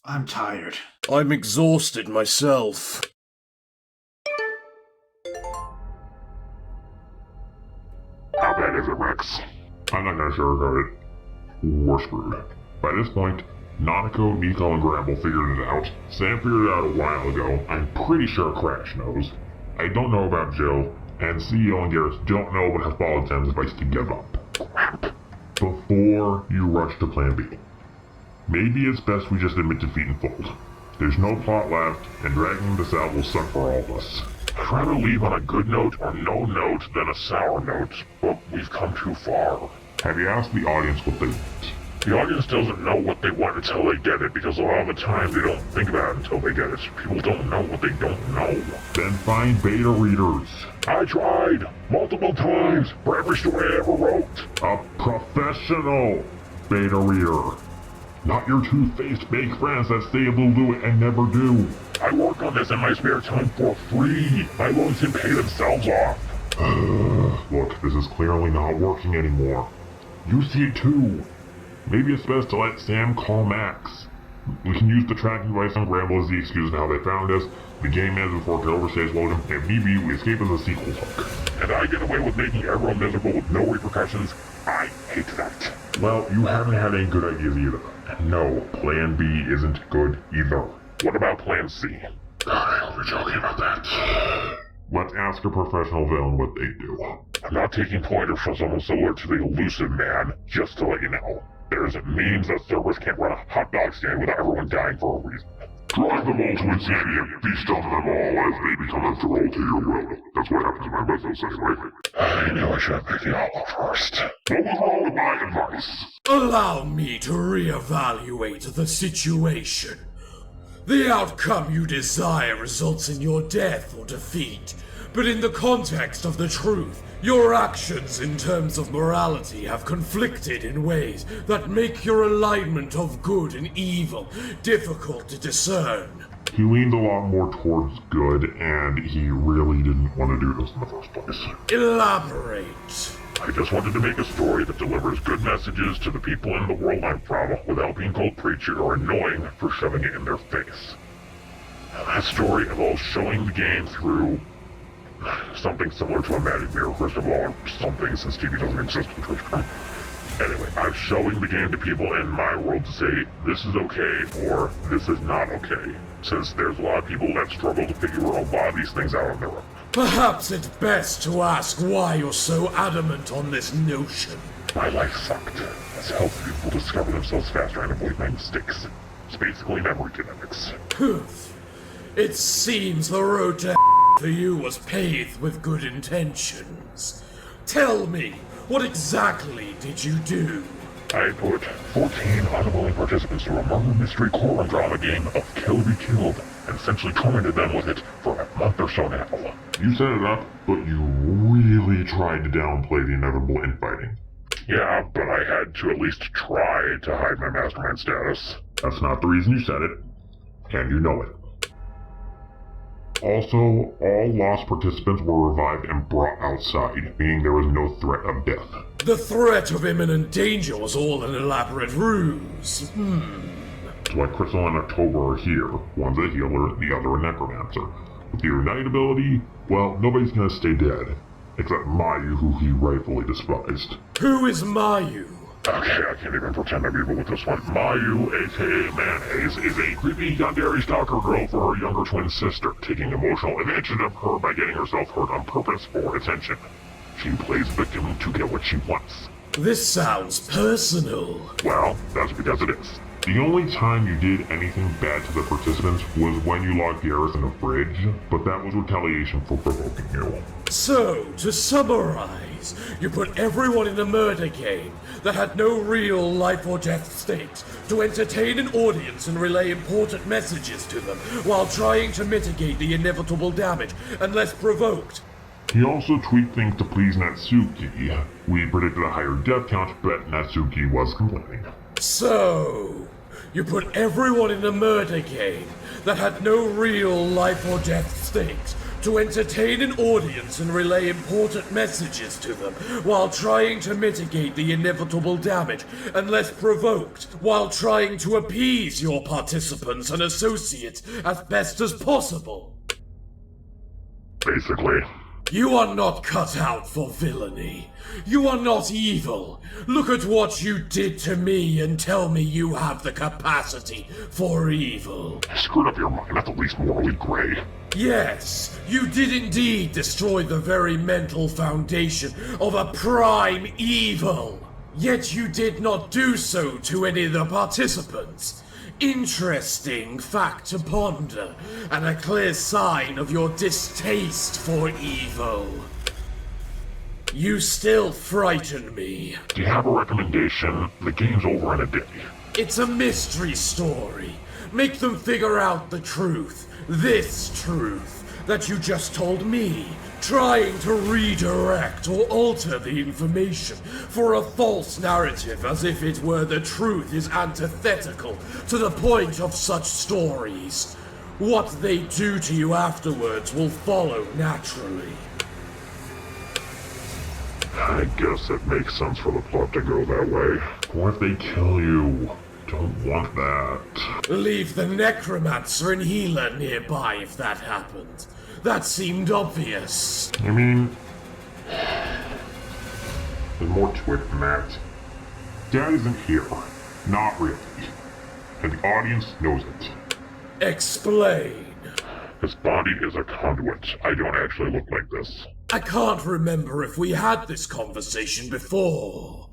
I'm tired. I'm exhausted myself. How bad is it, Rex? I'm not gonna sugarcoat it. We're screwed. By this point, Nanako, Nico, and Gramble figured it out. Sam figured it out a while ago. I'm pretty sure Crash knows. I don't know about Jill, and CEO and Garrus don't know but have followed Sam's advice to give up. Crap. Before you rush to Plan B. Maybe it's best we just admit defeat and fold. There's no plot left, and dragging this out will suck for all of us. I'd rather leave on a good note or no note than a sour note, but we've come too far. Have you asked the audience what they want? The audience doesn't know what they want until they get it, because a lot of the time they don't think about it until they get it. People don't know what they don't know. Then find beta readers. I tried, multiple times, for every story I ever wrote. A professional beta reader. Not your two-faced fake friends that say they'll do it and never do. I work on this in my spare time for free. My loans can pay themselves off. Look, this is clearly not working anymore. You see it too. Maybe it's best to let Sam call Max. We can use the tracking device on Gramble as the excuse of how they found us. The game ends before it can overstage load him, and maybe we escape as a sequel hook. And I get away with making everyone miserable with no repercussions? I hate that. Well, you haven't had any good ideas either. And no, Plan B isn't good either. What about Plan C? I'll be joking about that. Let's ask a professional villain what they do. I'm not taking pointers from someone similar to the Elusive Man, just to let you know. There's memes that servers can't run a hot dog stand without everyone dying for a reason. Drive them all to insanity and feast on them all as they become a thrall to your will. That's what happens in my business anyway. I knew I should have picked the outlaw first. What was wrong with my advice? Allow me to reevaluate the situation. The outcome you desire results in your death or defeat, but in the context of the truth, your actions in terms of morality have conflicted in ways that make your alignment of good and evil difficult to discern. He leaned a lot more towards good, and he really didn't want to do this in the first place. Elaborate. I just wanted to make a story that delivers good messages to the people in the world I'm from without being called preachy or annoying for shoving it in their face. Now, that story involves showing the game through something similar to a magic mirror, first of all, or something since TV doesn't exist in Twitch. Anyway, I'm showing the game to people in my world to say, this is okay, or this is not okay, since there's a lot of people that struggle to figure a lot of these things out on their own. Perhaps it's best to ask why you're so adamant on this notion. My life sucked. This helps people discover themselves faster and avoid my mistakes. It's basically memory genetics. It seems the road to for you was paved with good intentions. Tell me, what exactly did you do? I put 14 unwilling participants through a murder mystery courtroom drama game of Kill Be Killed, and essentially tormented them with it for a month or so now. You set it up, but you really tried to downplay the inevitable infighting. Yeah, but I had to at least try to hide my mastermind status. That's not the reason you said it, and you know it. Also, all lost participants were revived and brought outside, meaning there was no threat of death. The threat of imminent danger was all an elaborate ruse. So like Crystal and October are here, one's a healer, the other a necromancer. With the Ignite ability, well, nobody's gonna stay dead. Except Mayu, who he rightfully despised. Who is Mayu? Okay, I can't even pretend I'm evil with this one. Mayu, aka Mayonnaise, is a creepy yandere stalker girl for her younger twin sister, taking emotional advantage of her by getting herself hurt on purpose for attention. She plays victim to get what she wants. This sounds personal. Well, that's because it is. The only time you did anything bad to the participants was when you locked Garrus in a fridge, but that was retaliation for provoking you. So, to summarize, is, you put everyone in a murder game that had no real life or death stakes to entertain an audience and relay important messages to them while trying to mitigate the inevitable damage unless provoked. He also tweaked things to please Natsuki. We predicted a higher death count, but Natsuki was complaining. So, you put everyone in a murder game that had no real life or death stakes to entertain an audience and relay important messages to them while trying to mitigate the inevitable damage unless provoked, while trying to appease your participants and associates as best as possible. Basically. You are not cut out for villainy. You are not evil. Look at what you did to me and tell me you have the capacity for evil. You screwed up your mind, that's at least morally gray. Yes, you did indeed destroy the very mental foundation of a prime evil. Yet you did not do so to any of the participants. Interesting fact to ponder, and a clear sign of your distaste for evil. You still frighten me. Do you have a recommendation? The game's over in a day. It's a mystery story. Make them figure out the truth. This truth that you just told me. Trying to redirect or alter the information for a false narrative as if it were the truth is antithetical to the point of such stories. What they do to you afterwards will follow naturally. I guess it makes sense for the plot to go that way. What if they kill you? Don't want that. Leave the necromancer and healer nearby if that happened. That seemed obvious. I mean, there's more to it than that. Dad isn't here. Not really. And the audience knows it. Explain. His body is a conduit. I don't actually look like this. I can't remember if we had this conversation before,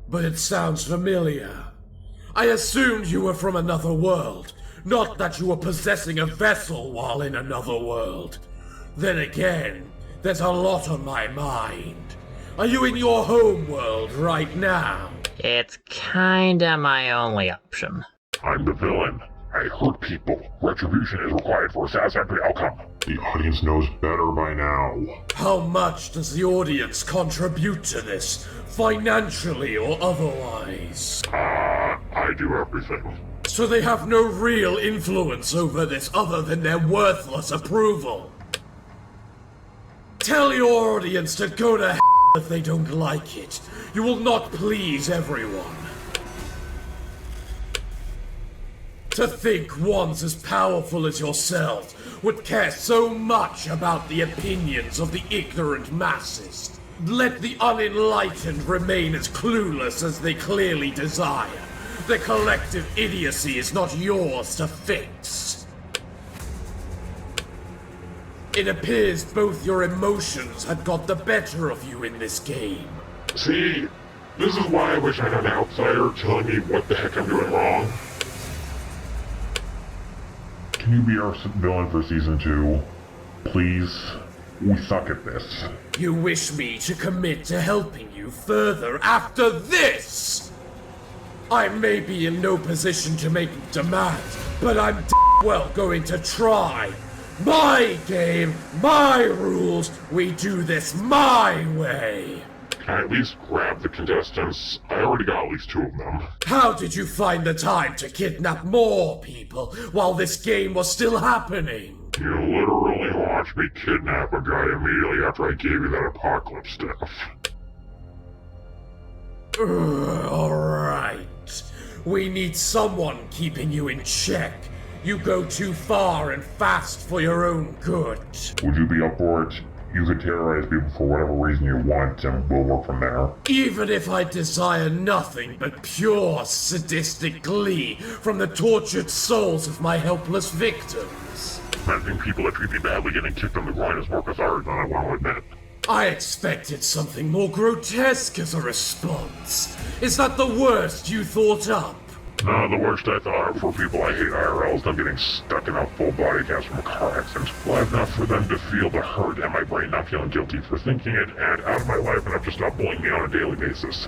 but it sounds familiar. I assumed you were from another world, not that you were possessing a vessel while in another world. Then again, there's a lot on my mind. Are you in your home world right now? It's kinda my only option. I'm the villain. I hurt people. Retribution is required for a satisfactory outcome. The audience knows better by now. How much does the audience contribute to this, financially or otherwise? I do everything. So they have no real influence over this other than their worthless approval. Tell your audience to go to hell if they don't like it. You will not please everyone. To think one's as powerful as yourselves would care so much about the opinions of the ignorant masses. Let the unenlightened remain as clueless as they clearly desire. Their collective idiocy is not yours to fix. It appears both your emotions had got the better of you in this game. See, this is why I wish I had an outsider telling me what the heck I'm doing wrong. Can you be our villain for season 2? Please? We suck at this. You wish me to commit to helping you further after this? I may be in no position to make demands, but I'm well going to try. My game, my rules, we do this my way. Can I at least grab the contestants? I already got at least 2 of them. How did you find the time to kidnap more people while this game was still happening? You literally watched me kidnap a guy immediately after I gave you that apocalypse stuff. Alright. We need someone keeping you in check. You go too far and fast for your own good. Would you be up for it? You could terrorize people for whatever reason you want, and we'll work from there. Even if I desire nothing but pure sadistic glee from the tortured souls of my helpless victims. I think people that treat me badly getting kicked on the ground is more cathartic than I want to admit. I expected something more grotesque as a response. Is that the worst you thought up? No, the worst I thought of for people I hate IRL is them getting stuck in a full body cast from a car accident. Well, enough for them to feel the hurt and my brain not feeling guilty for thinking it, and out of my life enough to stop bullying me on a daily basis.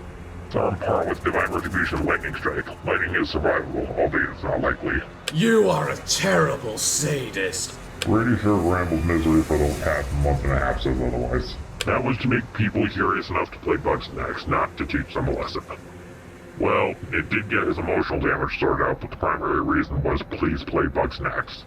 So on par with Divine Retribution Lightning Strike. Lightning is survivable, albeit it's not likely. You are a terrible sadist. Pretty sure Ramble's misery for the past month and a half says otherwise. That was to make people curious enough to play Bugsnax, not to teach them a lesson. Well, it did get his emotional damage sorted out, but the primary reason was please play Bugsnax.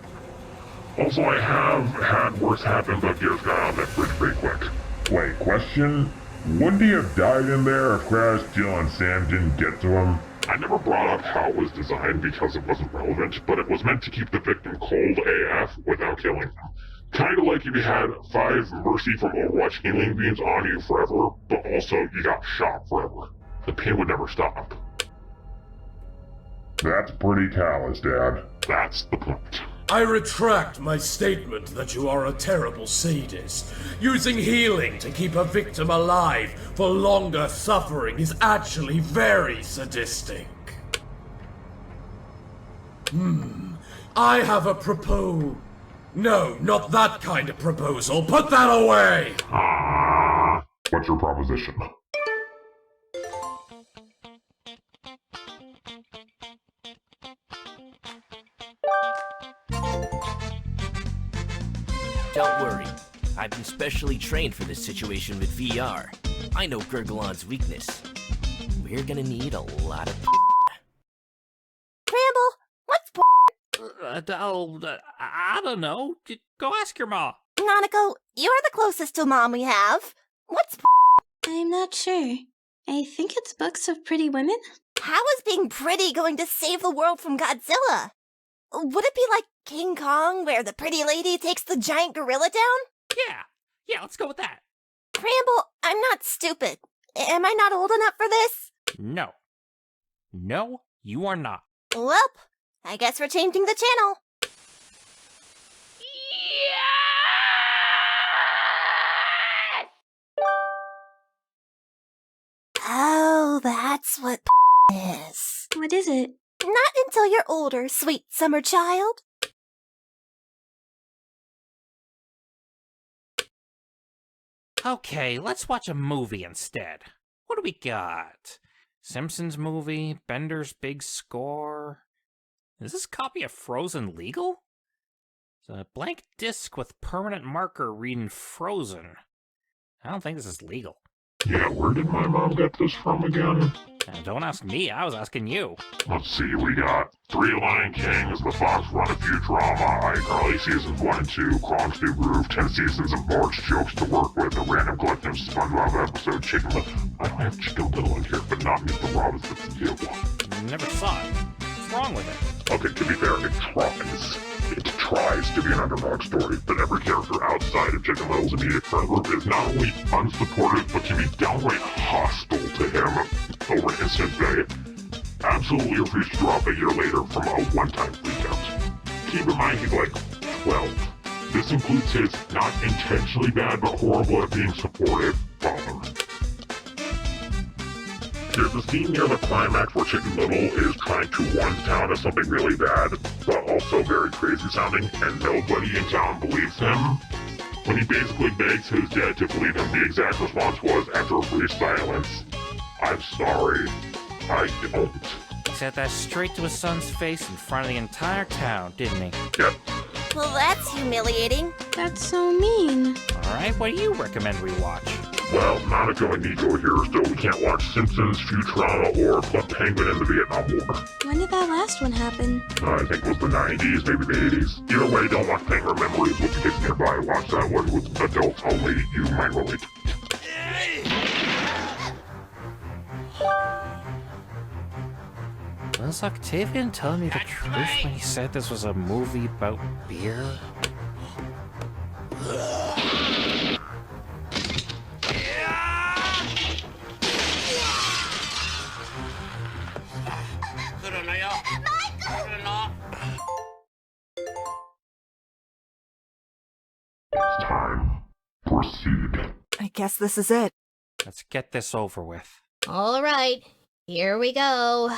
Also, I have had worse happen, but Gears got on that bridge pretty quick. Wait, question? Wouldn't he have died in there if Crash, Jill, and Sam didn't get to him? I never brought up how it was designed because it wasn't relevant, but it was meant to keep the victim cold AF without killing them. Kinda like if you had 5 Mercy from Overwatch healing beams on you forever, but also you got shot forever. The pain would never stop. That's pretty callous, Dad. That's the point. I retract my statement that you are a terrible sadist. Using healing to keep a victim alive for longer suffering is actually very sadistic. I have a No, not that kind of proposal. Put that away! What's your proposition? Don't worry. I've been specially trained for this situation with VR. I know Gurglon's weakness. We're gonna need a lot of Bramble, what's I don't know. Go ask your ma. Nanako, you're the closest to mom we have. What's I'm not sure. I think it's books of pretty women. How is being pretty going to save the world from Godzilla? Would it be like King Kong, where the pretty lady takes the giant gorilla down? Yeah, let's go with that. Bramble, I'm not stupid. Am I not old enough for this? No. No, you are not. Well, I guess we're changing the channel. Oh, that's what is. What is it? Not until you're older, sweet summer child. Okay, let's watch a movie instead. What do we got? Simpsons movie, Bender's Big Score. Is this copy of Frozen legal? It's a blank disc with permanent marker reading Frozen. I don't think this is legal. Yeah, where did my mom get this from again? Don't ask me, I was asking you. Let's see, we got 3 Lion Kings, The Fox Run of Futurama, iCarly Seasons 1 and 2, Kronk's New Groove, 10 seasons of March jokes to work with, a random collective SpongeBob episode, Chicken Little. I don't have Chicken Little in here, but not Mr. Robinson's you. Never saw it. What's wrong with it? Okay, to be fair, it tries. It tries to be an underdog story, but every character outside of Chicken Little's immediate friend group is not only unsupportive, but can be downright hostile to him over an instant they absolutely refuse to drop a year later from a one-time freakout. Keep in mind he's like 12. This includes his not intentionally bad but horrible at being supportive father. There's a scene near the climax where Chicken Little is trying to warn the town of something really bad, but also very crazy sounding, and nobody in town believes him. When he basically begs his dad to believe him, the exact response was, after a brief silence, "I'm sorry, I don't." He said that straight to his son's face in front of the entire town, didn't he? Yep. Well, that's humiliating. That's so mean. Alright, what do you recommend we watch? Well, Nanako and Nico here, so we can't watch Simpsons, Futurama, or Club Penguin in the Vietnam War. When did that last one happen? I think it was the 90s, maybe the 80s. Either way, don't watch Penguin Memories with the kids nearby. Watch that one with adults only. You might relate. Was Octavian telling me the truth when he said this was a movie about beer? It's time. Proceed. I guess this is it. Let's get this over with. All right, here we go.